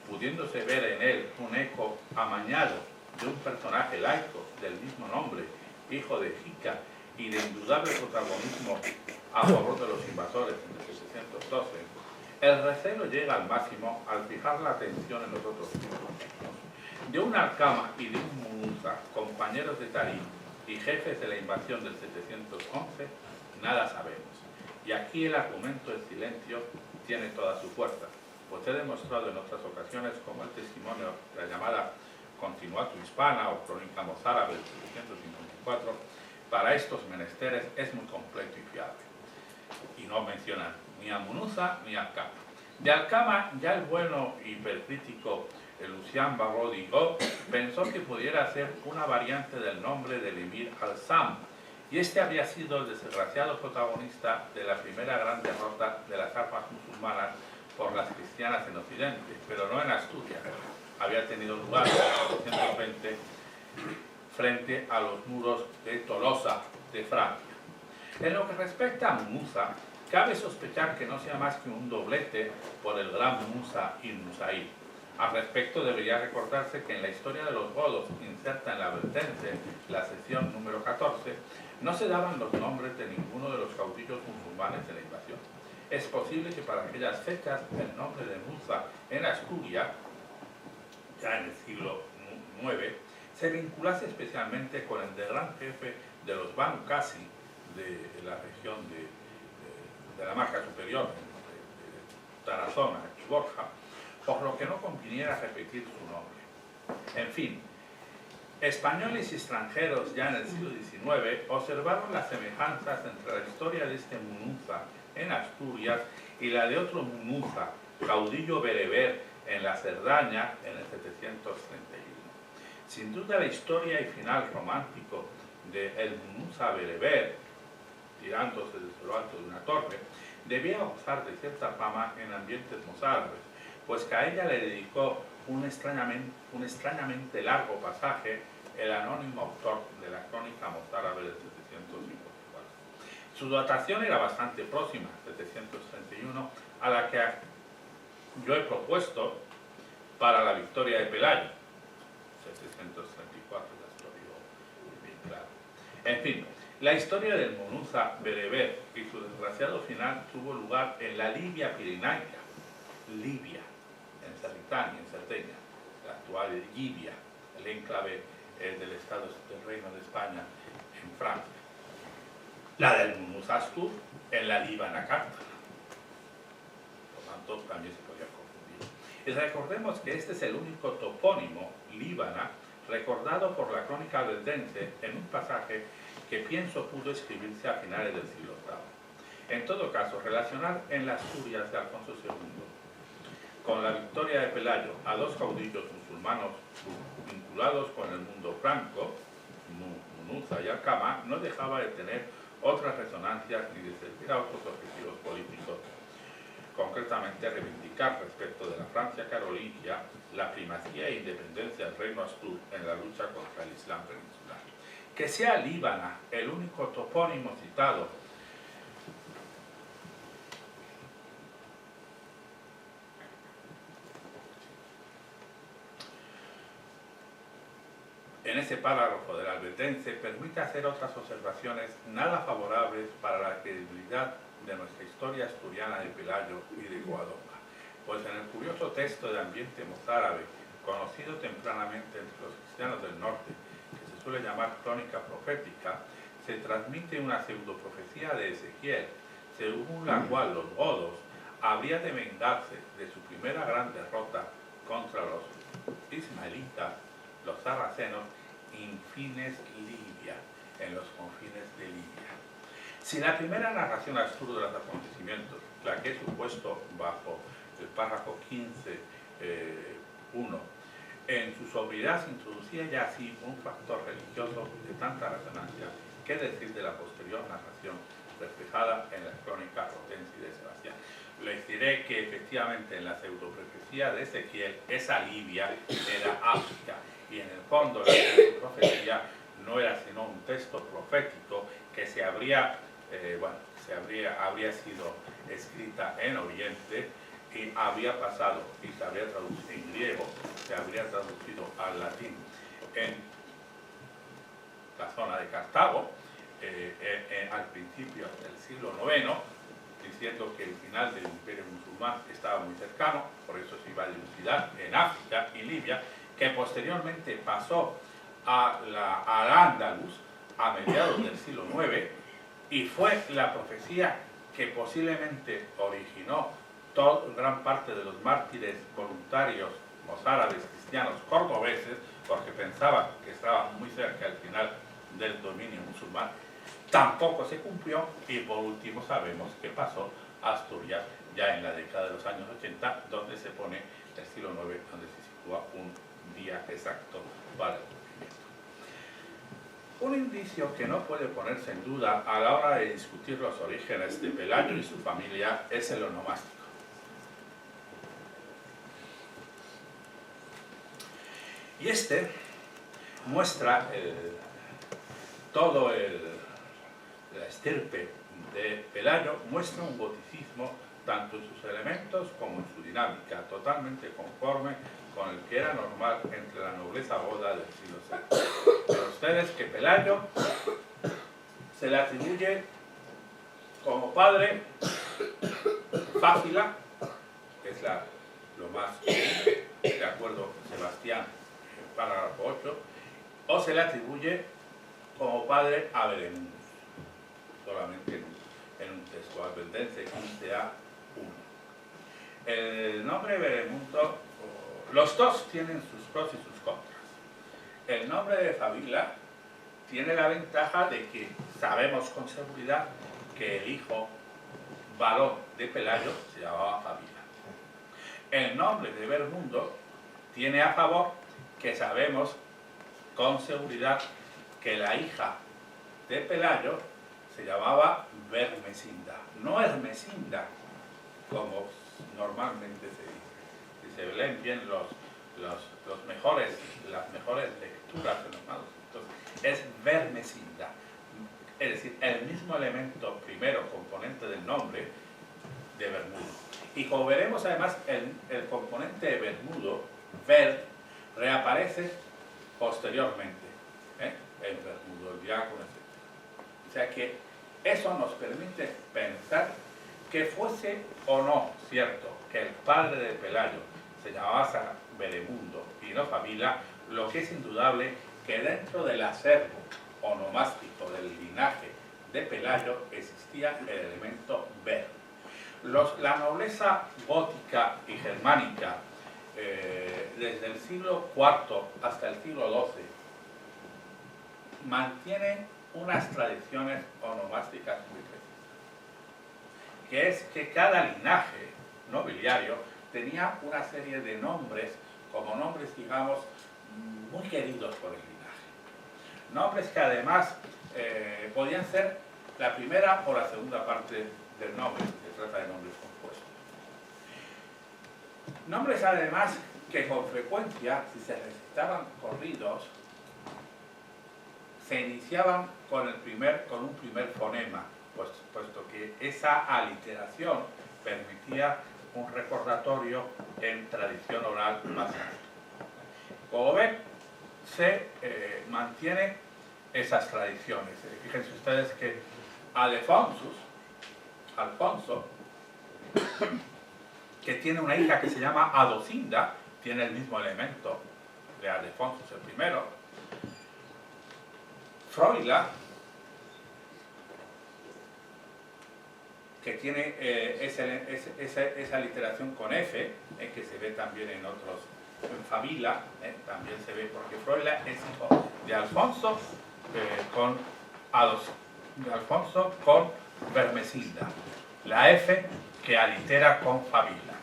pudiéndose ver en él un eco amañado de un personaje laico del mismo nombre, hijo de Jica, y de indudable protagonismo a favor de los invasores en el 712, el recelo llega al máximo al fijar la atención en los otros tipos. De un Alcama y de un Munuza, compañeros de Tarín y jefes de la invasión del 711, nada sabemos. Y aquí el argumento del silencio tiene toda su fuerza, pues he demostrado en otras ocasiones como el testimonio de la llamada Continuato Hispana o Crónica Mozárabe del 754, para estos menesteres es muy completo y fiable. Y no mencionan ni a Munuza ni a Alcama. De Alcama, ya el bueno y hipercrítico Lucien Barrault-Digot pensó que pudiera ser una variante del nombre del emir al-Sam, y este había sido el desgraciado protagonista de la primera gran derrota de las armas musulmanas por las cristianas en Occidente, pero no en Asturias. Había tenido lugar en 1420 frente a los muros de Tolosa, de Francia. En lo que respecta a Munuza, cabe sospechar que no sea más que un doblete por el gran Musa ibn Musaid. Al respecto, debería recordarse que en la historia de los godos, inserta en la Albertense, la sección número 14, no se daban los nombres de ninguno de los caudillos musulmanes de la invasión. Es posible que para aquellas fechas el nombre de Musa en Asturias, ya en el siglo IX, se vinculase especialmente con el de gran jefe de los Banu Qasi de la región de la Marca Superior, de Tarazona y Borja, por lo que no conviniera repetir su nombre. En fin, españoles y extranjeros ya en el siglo XIX observaron las semejanzas entre la historia de este Munuza en Asturias y la de otro Munuza, caudillo bereber en la Cerdaña en el 731. Sin duda la historia y final romántico de el Munuza bereber, tirándose desde lo alto de una torre, debía gozar de cierta fama en ambientes mozárabes, pues que a ella le dedicó un extrañamente largo pasaje el anónimo autor de la crónica mozárabe del 754. Su datación era bastante próxima, 731, a la que yo he propuesto para la victoria de Pelayo, 734, ya se lo digo bien claro. En fin, la historia del Munuza bereber y su desgraciado final tuvo lugar en la Libia pirenaica, Libia, en Cerritania, en Cerdeña, la actual Libia, el enclave del Estado del Reino de España en Francia. La del Munuza Astur en la Líbana Cártara. Por tanto, también se podía confundir. Y recordemos que este es el único topónimo líbana recordado por la crónica albense en un pasaje que pienso pudo escribirse a finales del siglo VIII. En todo caso, relacionar en las Asturias de Alfonso II con la victoria de Pelayo a dos caudillos musulmanos vinculados con el mundo franco, Munuza y Alcama, no dejaba de tener otras resonancias ni de servir a otros objetivos políticos, concretamente reivindicar respecto de la Francia carolingia la primacía e independencia del reino astur en la lucha contra el Islam peninsular. Que sea Líbana el único topónimo citado en ese párrafo del albense permite hacer otras observaciones nada favorables para la credibilidad de nuestra historia asturiana de Pelayo y de Covadonga, pues en el curioso texto de ambiente mozárabe, conocido tempranamente entre los cristianos del norte, que se suele llamar crónica profética, se transmite una pseudoprofecía de Ezequiel, según la cual los godos habrían de vengarse de su primera gran derrota contra los ismaelitas, los sarracenos, infines Libia, en los confines de Libia. Si la primera narración astur de los acontecimientos, la que he supuesto bajo el párrafo 15.1, en su sobriedad se introducía ya así un factor religioso de tanta resonancia, ¿qué decir de la posterior narración reflejada en la crónica rotense y de Sebastián? Les diré que efectivamente en la pseudoprofecía de Ezequiel, esa Libia era África, y en el fondo la profecía no era sino un texto profético que habría sido escrita en Oriente y habría pasado y se habría traducido en griego, se habría traducido al latín en la zona de Cartago al principio del siglo IX, diciendo que el final del Imperio musulmán estaba muy cercano, por eso se iba a dilucidar en África y Libia, que posteriormente pasó al Andalus a mediados del siglo IX, y fue la profecía que posiblemente originó gran parte de los mártires voluntarios mozárabes, cristianos, cordobeses, porque pensaban que estaba muy cerca al final del dominio musulmán. Tampoco se cumplió, y por último sabemos que pasó a Asturias ya en la década de los años 80, donde se pone el siglo IX, donde se sitúa un día exacto para el cumplimiento. Un indicio que no puede ponerse en duda a la hora de discutir los orígenes de Pelayo y su familia es el onomástico. Y este muestra la estirpe de Pelayo, muestra un goticismo tanto en sus elementos como en su dinámica, totalmente conforme con el que era normal entre la nobleza goda del siglo VI. Pero ustedes que Pelayo se le atribuye como padre Fácila, que es lo más de acuerdo con Sebastián, parágrafo 8, o se le atribuye como padre a Beremundo, solamente en un texto albendense 15A1. El nombre Beremundo, los dos tienen sus pros y sus contras. El nombre de Fabila tiene la ventaja de que sabemos con seguridad que el hijo varón de Pelayo se llamaba Fabila. El nombre de Bermundo tiene a favor que sabemos con seguridad que la hija de Pelayo se llamaba Bermesinda, no Hermesinda, como normalmente se dice. Si se leen bien las mejores lecturas de los manuscritos, es Bermesinda, es decir, el mismo elemento primero componente del nombre de Bermudo. Y como veremos además, el componente de Bermudo, Ver, reaparece posteriormente en Bermudo, el diácono, etc. O sea que eso nos permite pensar que fuese o no cierto que el padre de Pelayo se llamaba Beremundo y no Fabila, lo que es indudable que dentro del acervo onomástico del linaje de Pelayo existía el elemento Ver. La nobleza gótica y germánica desde el siglo IV hasta el siglo XII mantiene unas tradiciones onomásticas muy precisas, que es que cada linaje nobiliario tenía una serie de nombres, como nombres, digamos, muy queridos por el linaje. Nombres que además podían ser la primera o la segunda parte del nombre, se trata de nombres compuestos. Nombres además que con frecuencia, si se recitaban corridos, se iniciaban con un primer fonema, puesto que esa aliteración permitía un recordatorio en tradición oral más alto. Como ven, se mantienen esas tradiciones. Fíjense ustedes que Alfonso, que tiene una hija que se llama Adocinda, tiene el mismo elemento de Alfonso el primero. Froila, que tiene esa literación con F, que se ve también en otros, en Fabila, también se ve, porque Froila es hijo de Alfonso con Bermesinda, la F que alitera con Fabila.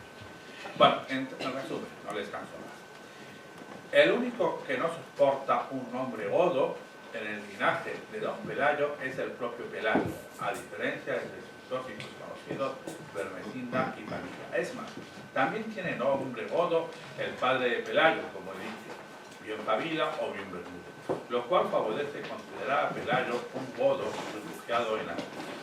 Bueno, en resumen, no les canso más. El único que no soporta un nombre godo en el linaje de don Pelayo es el propio Pelayo, a diferencia de sus dos hijos conocidos, Bermesinda y Fabila. Es más, también tiene nombre godo el padre de Pelayo, como he dicho, bien Fabila o bien Bermudo, lo cual favorece considerar a Pelayo un godo refugiado en la Asturias.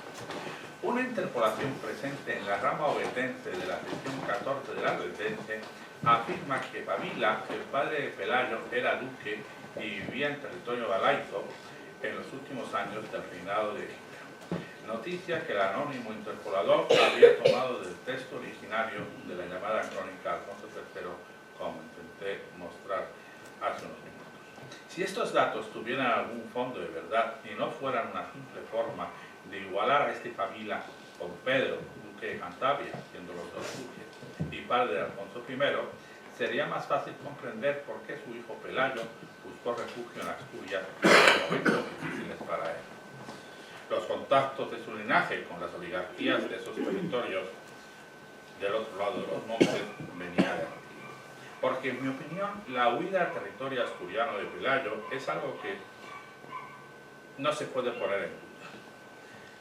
Una interpolación presente en la rama obetense de la sección 14 del Albendense afirma que Fabila, el padre de Pelayo, era duque y vivía en territorio galaico en los últimos años del reinado de Egipto. Noticia que el anónimo interpolador había tomado del texto originario de la llamada crónica Alfonso III, como intenté mostrar hace unos minutos. Si estos datos tuvieran algún fondo de verdad y no fueran una simple forma de igualar a esta familia con Pedro, duque de Cantabria, siendo los dos duques, y padre de Alfonso I, sería más fácil comprender por qué su hijo Pelayo buscó refugio en Asturias en momentos difíciles para él. Los contactos de su linaje con las oligarquías de esos territorios del otro lado de los montes venía de aquí. Porque en mi opinión la huida al territorio asturiano de Pelayo es algo que no se puede poner en duda.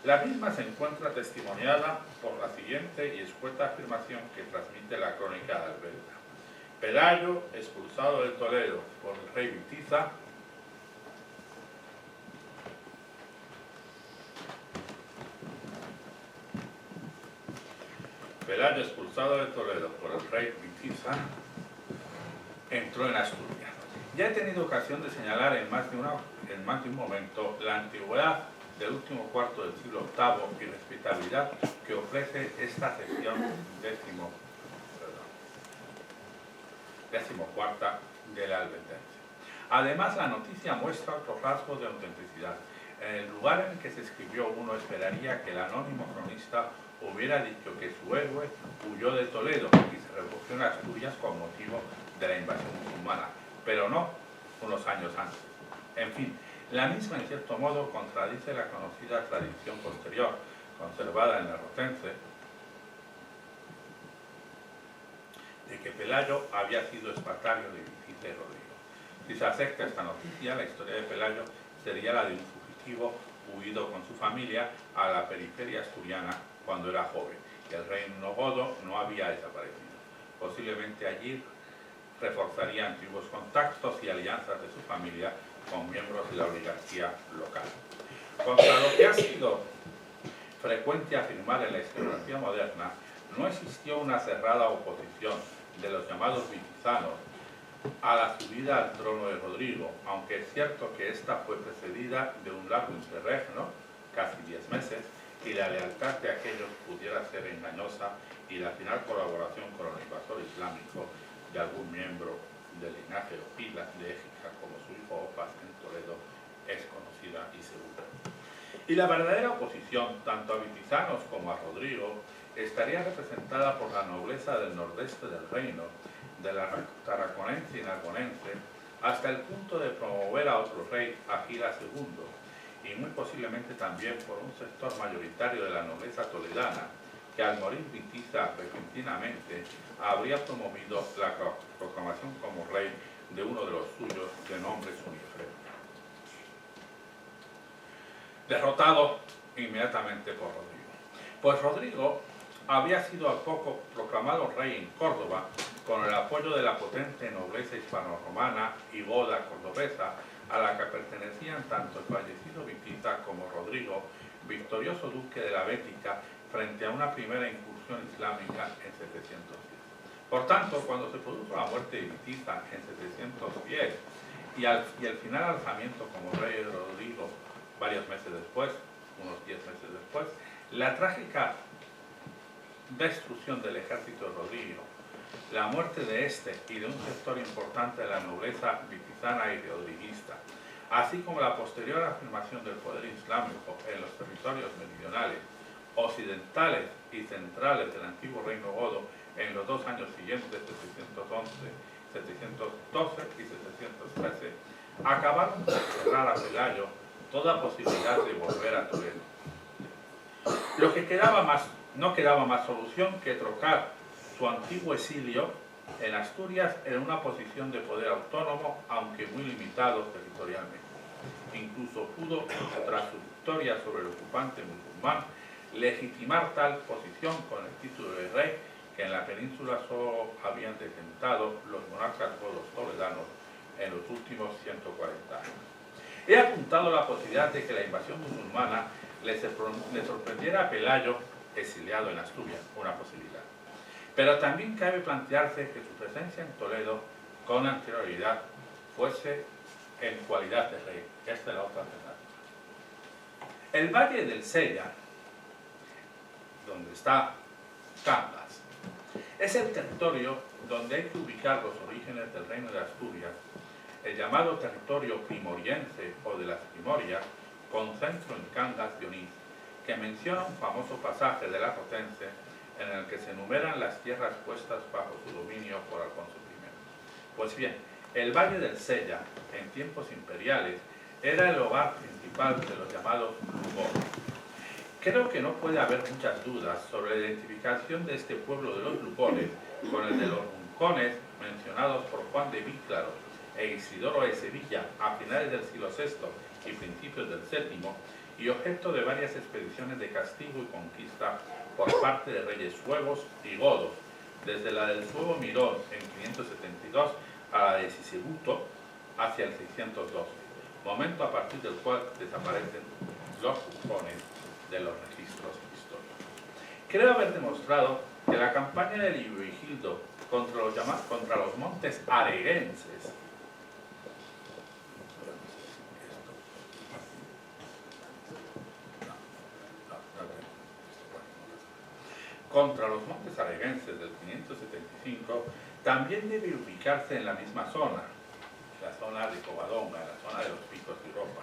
La misma se encuentra testimoniada por la siguiente y escueta afirmación que transmite la crónica de Albelda. Pelayo, expulsado de Toledo por el rey Witiza, entró en Asturias. Ya he tenido ocasión de señalar en más de un momento la antigüedad del último cuarto del siglo VIII y respetabilidad que ofrece esta sección decimocuarta de la Albendense. Además, la noticia muestra otro rasgo de autenticidad. En el lugar en el que se escribió, uno esperaría que el anónimo cronista hubiera dicho que su héroe huyó de Toledo y se refugió en Asturias con motivo de la invasión musulmana, pero no unos años antes. En fin, la misma en cierto modo contradice la conocida tradición posterior, conservada en la Rotense, de que Pelayo había sido espartario de Witiza y Rodrigo. Si se acepta esta noticia, la historia de Pelayo sería la de un fugitivo huido con su familia a la periferia asturiana cuando era joven, y el reino godo no había desaparecido. Posiblemente allí reforzaría antiguos contactos y alianzas de su familia con miembros de la oligarquía local. Contra lo que ha sido frecuente afirmar en la historiografía moderna, no existió una cerrada oposición de los llamados witizanos a la subida al trono de Rodrigo, aunque es cierto que esta fue precedida de un largo interregno, casi 10 meses, y la lealtad de aquellos pudiera ser engañosa y la final colaboración con el invasor islámico de algún miembro del linaje o pila de Écija, como su hijo Opas en Toledo, es conocida y segura. Y la verdadera oposición, tanto a witizanos como a Rodrigo, estaría representada por la nobleza del nordeste del reino, de la tarraconense y narbonense, hasta el punto de promover a otro rey, a Gila II, y muy posiblemente también por un sector mayoritario de la nobleza toledana, que al morir Witiza repentinamente habría promovido la proclamación como rey de uno de los suyos de nombre Sunifredo. Derrotado inmediatamente por Rodrigo. Pues Rodrigo había sido al poco proclamado rey en Córdoba con el apoyo de la potente nobleza hispano-romana y goda cordobesa, a la que pertenecían tanto el fallecido Witiza como Rodrigo, victorioso duque de la Bética, frente a una primera incursión islámica en 710. Por tanto, cuando se produjo la muerte de Witiza en 710 y el final alzamiento como rey de Rodrigo varios meses después, unos 10 meses después, la trágica destrucción del ejército de Rodrigo, la muerte de este y de un sector importante de la nobleza witizana y rodriguista, así como la posterior afirmación del poder islámico en los territorios meridionales, occidentales y centrales del antiguo reino godo en los 2 años siguientes, 711, 712 y 713, acabaron por cerrar a Pelayo toda posibilidad de volver a Toledo. Lo que no quedaba más solución que trocar su antiguo exilio en Asturias en una posición de poder autónomo, aunque muy limitado territorialmente. Incluso pudo, tras su victoria sobre el ocupante musulmán, legitimar tal posición con el título de rey que en la península solo habían detentado los monarcas godos toledanos en los últimos 140 años. He apuntado la posibilidad de que la invasión musulmana le sorprendiera a Pelayo exiliado en Asturias, una posibilidad. Pero también cabe plantearse que su presencia en Toledo con anterioridad fuese en cualidad de rey. Esta es la otra alternativa. El Valle del Sella, donde está Cangas, es el territorio donde hay que ubicar los orígenes del Reino de Asturias, el llamado territorio primoriense o de las Primorias, con centro en Cangas de Onís, que menciona un famoso pasaje de la Potense en el que se enumeran las tierras puestas bajo su dominio por Alfonso I. Pues bien, el Valle del Sella, en tiempos imperiales, era el hogar principal de los llamados Lugones. Creo que no puede haber muchas dudas sobre la identificación de este pueblo de los Lugones con el de los Roncones mencionados por Juan de Víclaro e Isidoro de Sevilla a finales del siglo VI y principios del VII, y objeto de varias expediciones de castigo y conquista por parte de reyes suevos y godos, desde la del suevo Mirón en 572 a la de Sisebuto hacia el 612, momento a partir del cual desaparecen los Lugones de los registros históricos. Creo haber demostrado que la campaña de Leovigildo contra los montes areguenses del 575 también debe ubicarse en la misma zona, la zona de Covadonga, la zona de los Picos de Europa.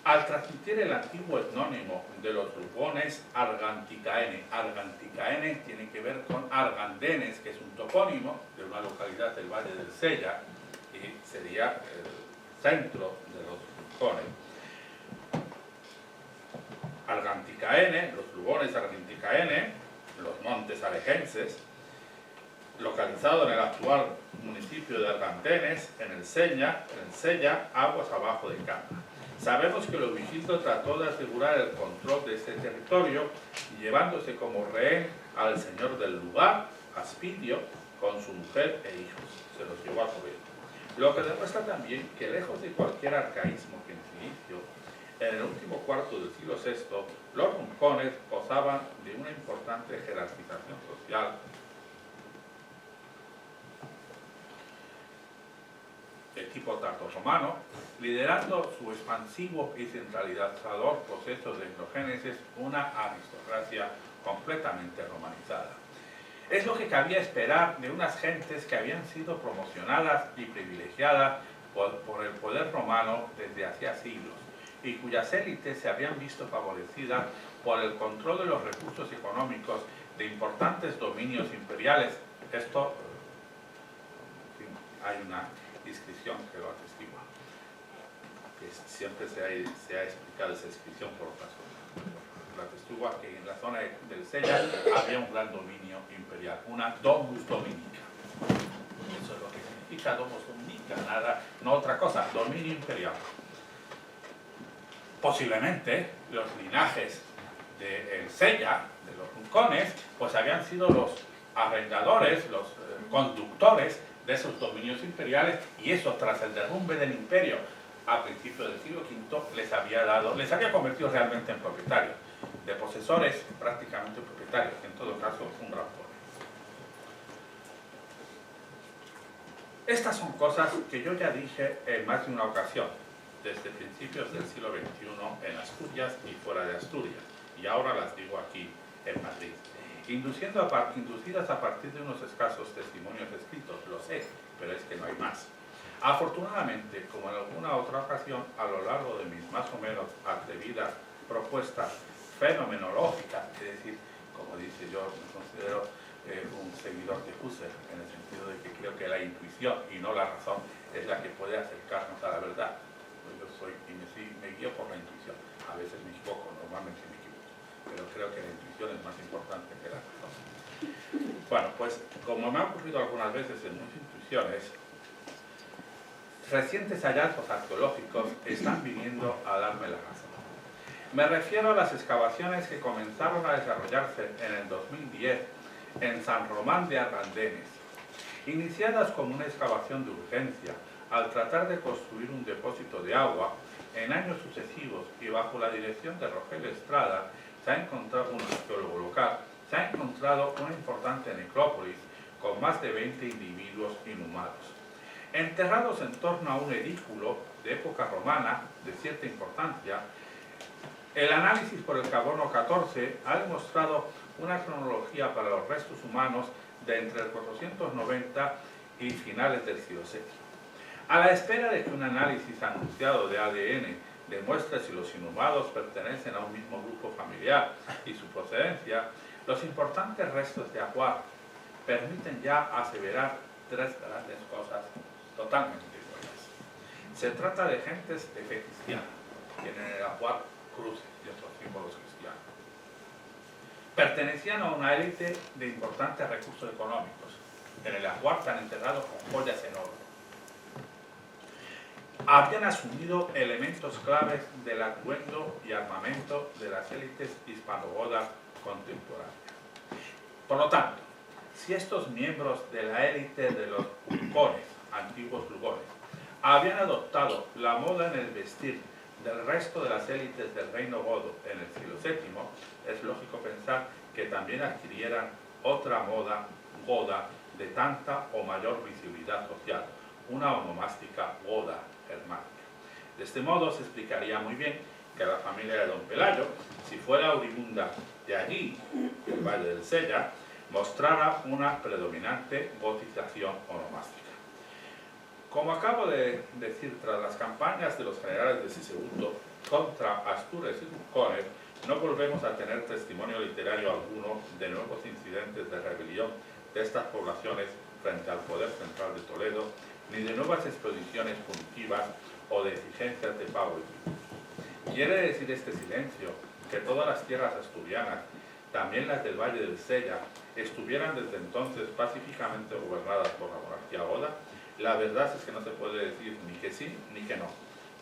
Al transmitir el antiguo etnónimo de los Lugones Arganticaene, Arganticaene tiene que ver con Argandenes, que es un topónimo de una localidad del Valle del Sella y sería el centro de los Lugones. Arganticaene, los Lugones Arganticaene, los montes aregenses, localizado en el actual municipio de Argandenes, en el Sella, aguas abajo de Cangas. Sabemos que Leovigildo trató de asegurar el control de este territorio, llevándose como rehén al señor del lugar, Aspidio, con su mujer e hijos. Se los llevó a su vez. Lo que demuestra también que, lejos de cualquier arcaísmo que en su inicio, en el último cuarto del siglo VI, los roncones gozaban de una importante jerarquización social de tipo tardorromano, liderando su expansivo y centralizador proceso de etnogénesis, una aristocracia completamente romanizada. Es lo que cabía esperar de unas gentes que habían sido promocionadas y privilegiadas por el poder romano desde hacía siglos, y cuyas élites se habían visto favorecidas por el control de los recursos económicos de importantes dominios imperiales. Esto, hay una inscripción que lo atestigua, que siempre se ha explicado esa inscripción por otras cosas. Lo atestigua que en la zona del Sella había un gran dominio imperial, una domus dominica. Eso es lo que significa domus dominica, nada, no otra cosa, dominio imperial. Posiblemente los linajes del Sella, de los roncones, pues habían sido los arrendadores, los conductores de esos dominios imperiales, y eso, tras el derrumbe del imperio a principios del siglo V, les había convertido realmente en propietarios, de posesores prácticamente propietarios, en todo caso un gran poder. Estas son cosas que yo ya dije en más de una ocasión, desde principios del siglo XXI en Asturias y fuera de Asturias, y ahora las digo aquí en Madrid. Inducidas a partir de unos escasos testimonios escritos, lo sé, pero es que no hay más. Afortunadamente, como en alguna otra ocasión, a lo largo de mis más o menos atrevidas propuestas fenomenológicas, es decir, como dice yo, me considero un seguidor de Husserl, en el sentido de que creo que la intuición y no la razón es la que puede acercarnos a la verdad. Pues yo soy y me guío por la intuición. A veces me equivoco, normalmente me equivoco, pero creo que la intuición es más importante que la razón. Bueno, pues como me ha ocurrido algunas veces en muchas intuiciones, recientes hallazgos arqueológicos están viniendo a darme la razón. Me refiero a las excavaciones que comenzaron a desarrollarse en el 2010 en San Román de Argandenes, iniciadas como una excavación de urgencia al tratar de construir un depósito de agua. En años sucesivos y bajo la dirección de Rogelio Estrada, se ha encontrado, un arqueólogo local, se ha encontrado una importante necrópolis con más de 20 individuos inhumados. Enterrados en torno a un edículo de época romana de cierta importancia, el análisis por el carbono 14 ha demostrado una cronología para los restos humanos de entre el 490 y finales del siglo VII. A la espera de que un análisis anunciado de ADN demuestre si los inhumados pertenecen a un mismo grupo familiar y su procedencia, los importantes restos de ajuar permiten ya aseverar tres grandes cosas totalmente iguales. Se trata de gentes de fe cristiana, tienen en el ajuar cruces y otros símbolos cristianos. Pertenecían a una élite de importantes recursos económicos. En el ajuar están enterrados con joyas en oro. Habían asumido elementos claves del atuendo y armamento de las élites hispanogodas contemporáneas. Por lo tanto, si estos miembros de la élite de los lugones, antiguos lugones, habían adoptado la moda en el vestir del resto de las élites del reino godo en el siglo VII, es lógico pensar que también adquirieran otra moda goda de tanta o mayor visibilidad social, una onomástica goda germánica. De este modo se explicaría muy bien que la familia de don Pelayo, si fuera origunda de allí, del Valle del Sella, mostrara una predominante gotización onomástica. Como acabo de decir, tras las campañas de los generales de Sisebuto contra Astures y Lucones, no volvemos a tener testimonio literario alguno de nuevos incidentes de rebelión de estas poblaciones frente al poder central de Toledo, ni de nuevas expediciones punitivas o de exigencias de pago y tributos. ¿Quiere decir este silencio que todas las tierras asturianas, también las del Valle del Sella, estuvieran desde entonces pacíficamente gobernadas por la monarquía goda? La verdad es que no se puede decir ni que sí ni que no,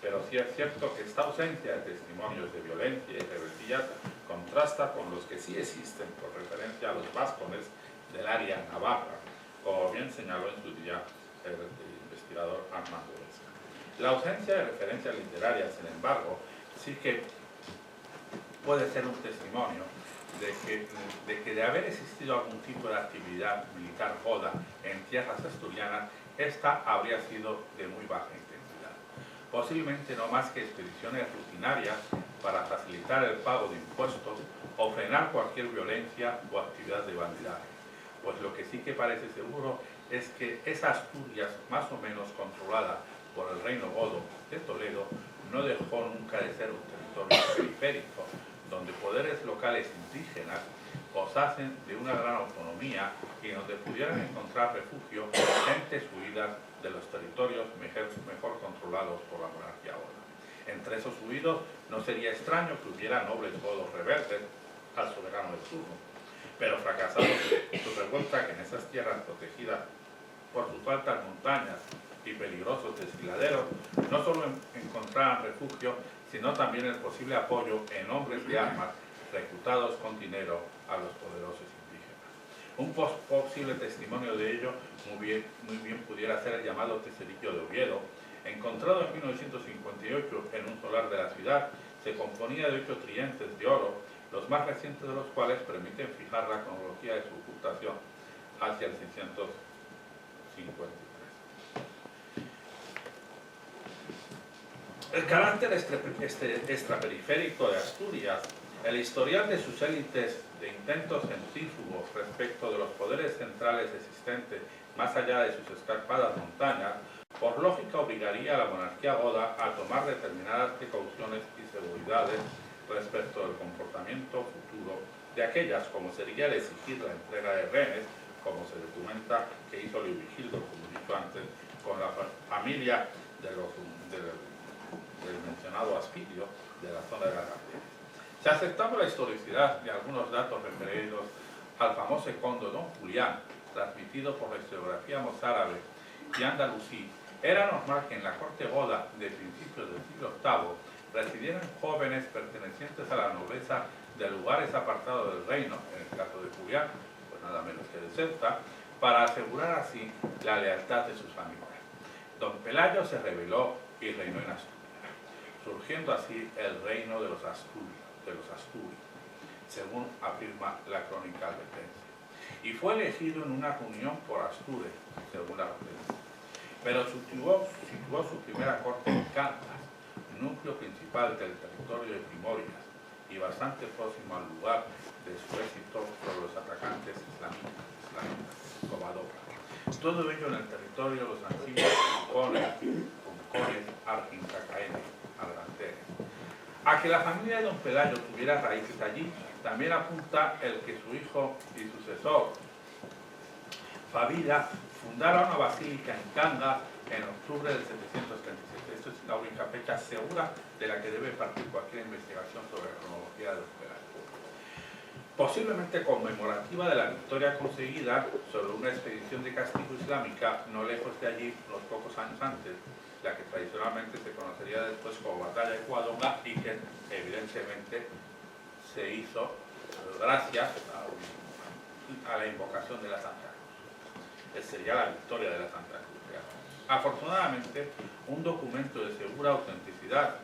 pero sí es cierto que esta ausencia de testimonios de violencia y rebeldía contrasta con los que sí existen por referencia a los vascones del área navarra, como bien señaló en su día el investigador Armando Vesca. La ausencia de referencias literarias, sin embargo, sí que puede ser un testimonio de que de haber existido algún tipo de actividad militar goda en tierras asturianas, esta habría sido de muy baja intensidad. Posiblemente no más que expediciones rutinarias para facilitar el pago de impuestos o frenar cualquier violencia o actividad de bandidaje. Pues lo que sí que parece seguro es que esa Asturias, más o menos controlada por el reino godo de Toledo, no dejó nunca de ser un territorio periférico, donde poderes locales indígenas gozasen de una gran autonomía y donde pudieran encontrar refugio gentes huidas de los territorios mejor controlados por la monarquía goda. Entre esos huidos no sería extraño que hubiera nobles godos rebeldes al soberano de turno, pero fracasados su revuelta, que en esas tierras protegidas por sus altas montañas y peligrosos desfiladeros, no solo encontraran refugio, sino también el posible apoyo en hombres de armas reclutados con dinero a los poderosos indígenas. Un posible testimonio de ello muy bien pudiera ser el llamado Tesorillo de Oviedo, encontrado en 1958 en un solar de la ciudad. Se componía de 8 tridentes de oro, los más recientes de los cuales permiten fijar la cronología de su ocultación hacia el 653. El carácter extraperiférico de Asturias, el historial de sus élites de intentos centrífugos respecto de los poderes centrales existentes más allá de sus escarpadas montañas, por lógica obligaría a la monarquía goda a tomar determinadas precauciones y seguridades respecto del comportamiento futuro de aquellas, como sería el exigir la entrega de rehenes, como se documenta que hizo Leovigildo, como he dicho antes, con la familia del mencionado Aspidio de la zona de la Gardenia. Se aceptaba la historicidad de algunos datos referidos al famoso condo Don Julián, transmitido por la historiografía mozárabe y andalusí. Era normal que en la corte goda de principios del siglo VIII residieran jóvenes pertenecientes a la nobleza de lugares apartados del reino, en el caso de Julián, pues nada menos que de Ceuta, para asegurar así la lealtad de sus familias. Don Pelayo se rebeló y reinó en Asturias, surgiendo así el reino de los Asturios, según afirma la crónica albetense, y fue elegido en una reunión por Astures, según la referencia. pero situó su primera corte en Cangas, núcleo principal del territorio de Primorias y bastante próximo al lugar de su éxito sobre los atacantes islamistas Covadonga. Todo ello en el territorio de los antiguos Cuncones, Argintacaenes, Alganteres. A que la familia de don Pelayo tuviera raíces allí, también apunta el que su hijo y sucesor, Favida, fundara una basílica en Cangas en octubre del 737. Esto es la única fecha segura de la que debe partir cualquier investigación sobre la cronología de los Pelayo. Posiblemente conmemorativa de la victoria conseguida sobre una expedición de castigo islámica no lejos de allí unos pocos años antes, la que tradicionalmente se conocería después como Batalla de Covadonga y que evidentemente se hizo gracias a la invocación de la Santa Cruz. Sería la victoria de la Santa Cruz. Afortunadamente, un documento de segura autenticidad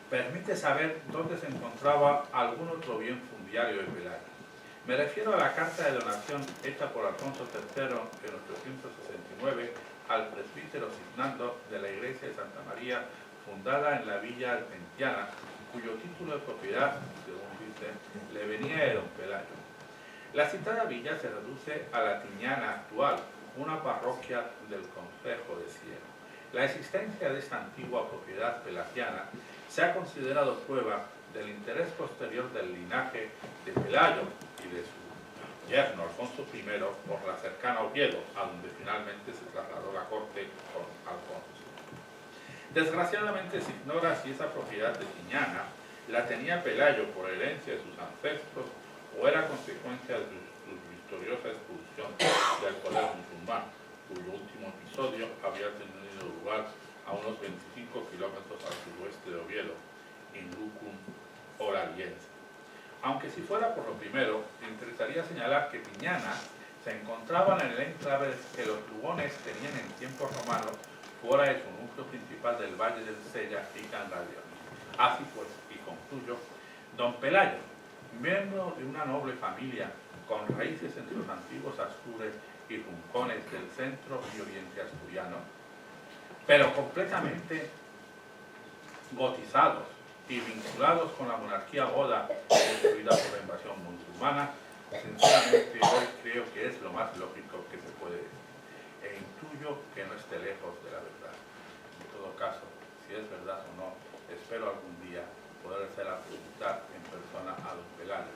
permite saber dónde se encontraba algún otro bien fundiario de Pelayo. Me refiero a la carta de donación hecha por Alfonso III en 869 al presbítero Signando de la iglesia de Santa María, fundada en la villa argentiana, cuyo título de propiedad, según dice, le venía de don Pelayo. La citada villa se reduce a la Tiñana actual, una parroquia del concejo de Siero. La existencia de esta antigua propiedad pelagiana se ha considerado prueba del interés posterior del linaje de Pelayo y de su yerno Alfonso I por la cercana Oviedo, a donde finalmente se trasladó la corte con Alfonso. Desgraciadamente se ignora si esa propiedad de Tiñana la tenía Pelayo por herencia de sus ancestros o era consecuencia de su victoriosa expulsión del poder musulmán, cuyo último episodio había tenido lugar a unos 25 kilómetros al suroeste de Oviedo, en Lucum Oraliense. Aunque si fuera por lo primero, me interesaría señalar que Tiñana se encontraban en el enclave que los Lugones tenían en tiempos romanos fuera de su núcleo principal del Valle del Sella y Cangallione. Así pues, y concluyo, don Pelayo, miembro de una noble familia con raíces entre los antiguos Astures y Rincones del centro y oriente asturiano, pero completamente gotizados y vinculados con la monarquía goda destruida por la invasión musulmana, sinceramente hoy creo que es lo más lógico que se puede decir, e intuyo que no esté lejos de la verdad. En todo caso, si es verdad o no, espero algún día poder hacerla preguntar en persona a don Pelayo.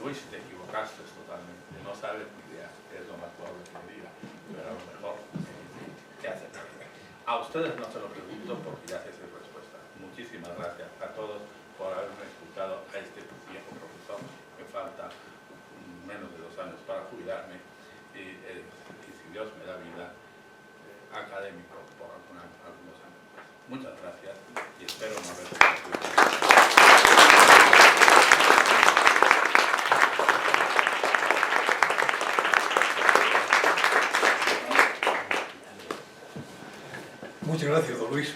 Luis, te equivocaste totalmente, no sabes ni idea, es lo más probable que me diga, pero a lo mejor te hace. A ustedes no se lo pregunto porque ya sé su respuesta. Muchísimas gracias a todos por haberme escuchado a este viejo profesor. Me falta menos de 2 años para jubilarme y si Dios me da vida, académico por algunos años más. Muchas gracias y espero no haber perdido. Muchas gracias, don Luis.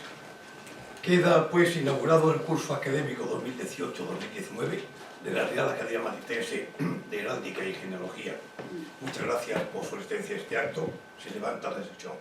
Queda pues inaugurado el curso académico 2018-2019 de la Real Academia Malitense de Heráldica y Genealogía. Muchas gracias por su asistencia a este acto. Se levanta la sesión.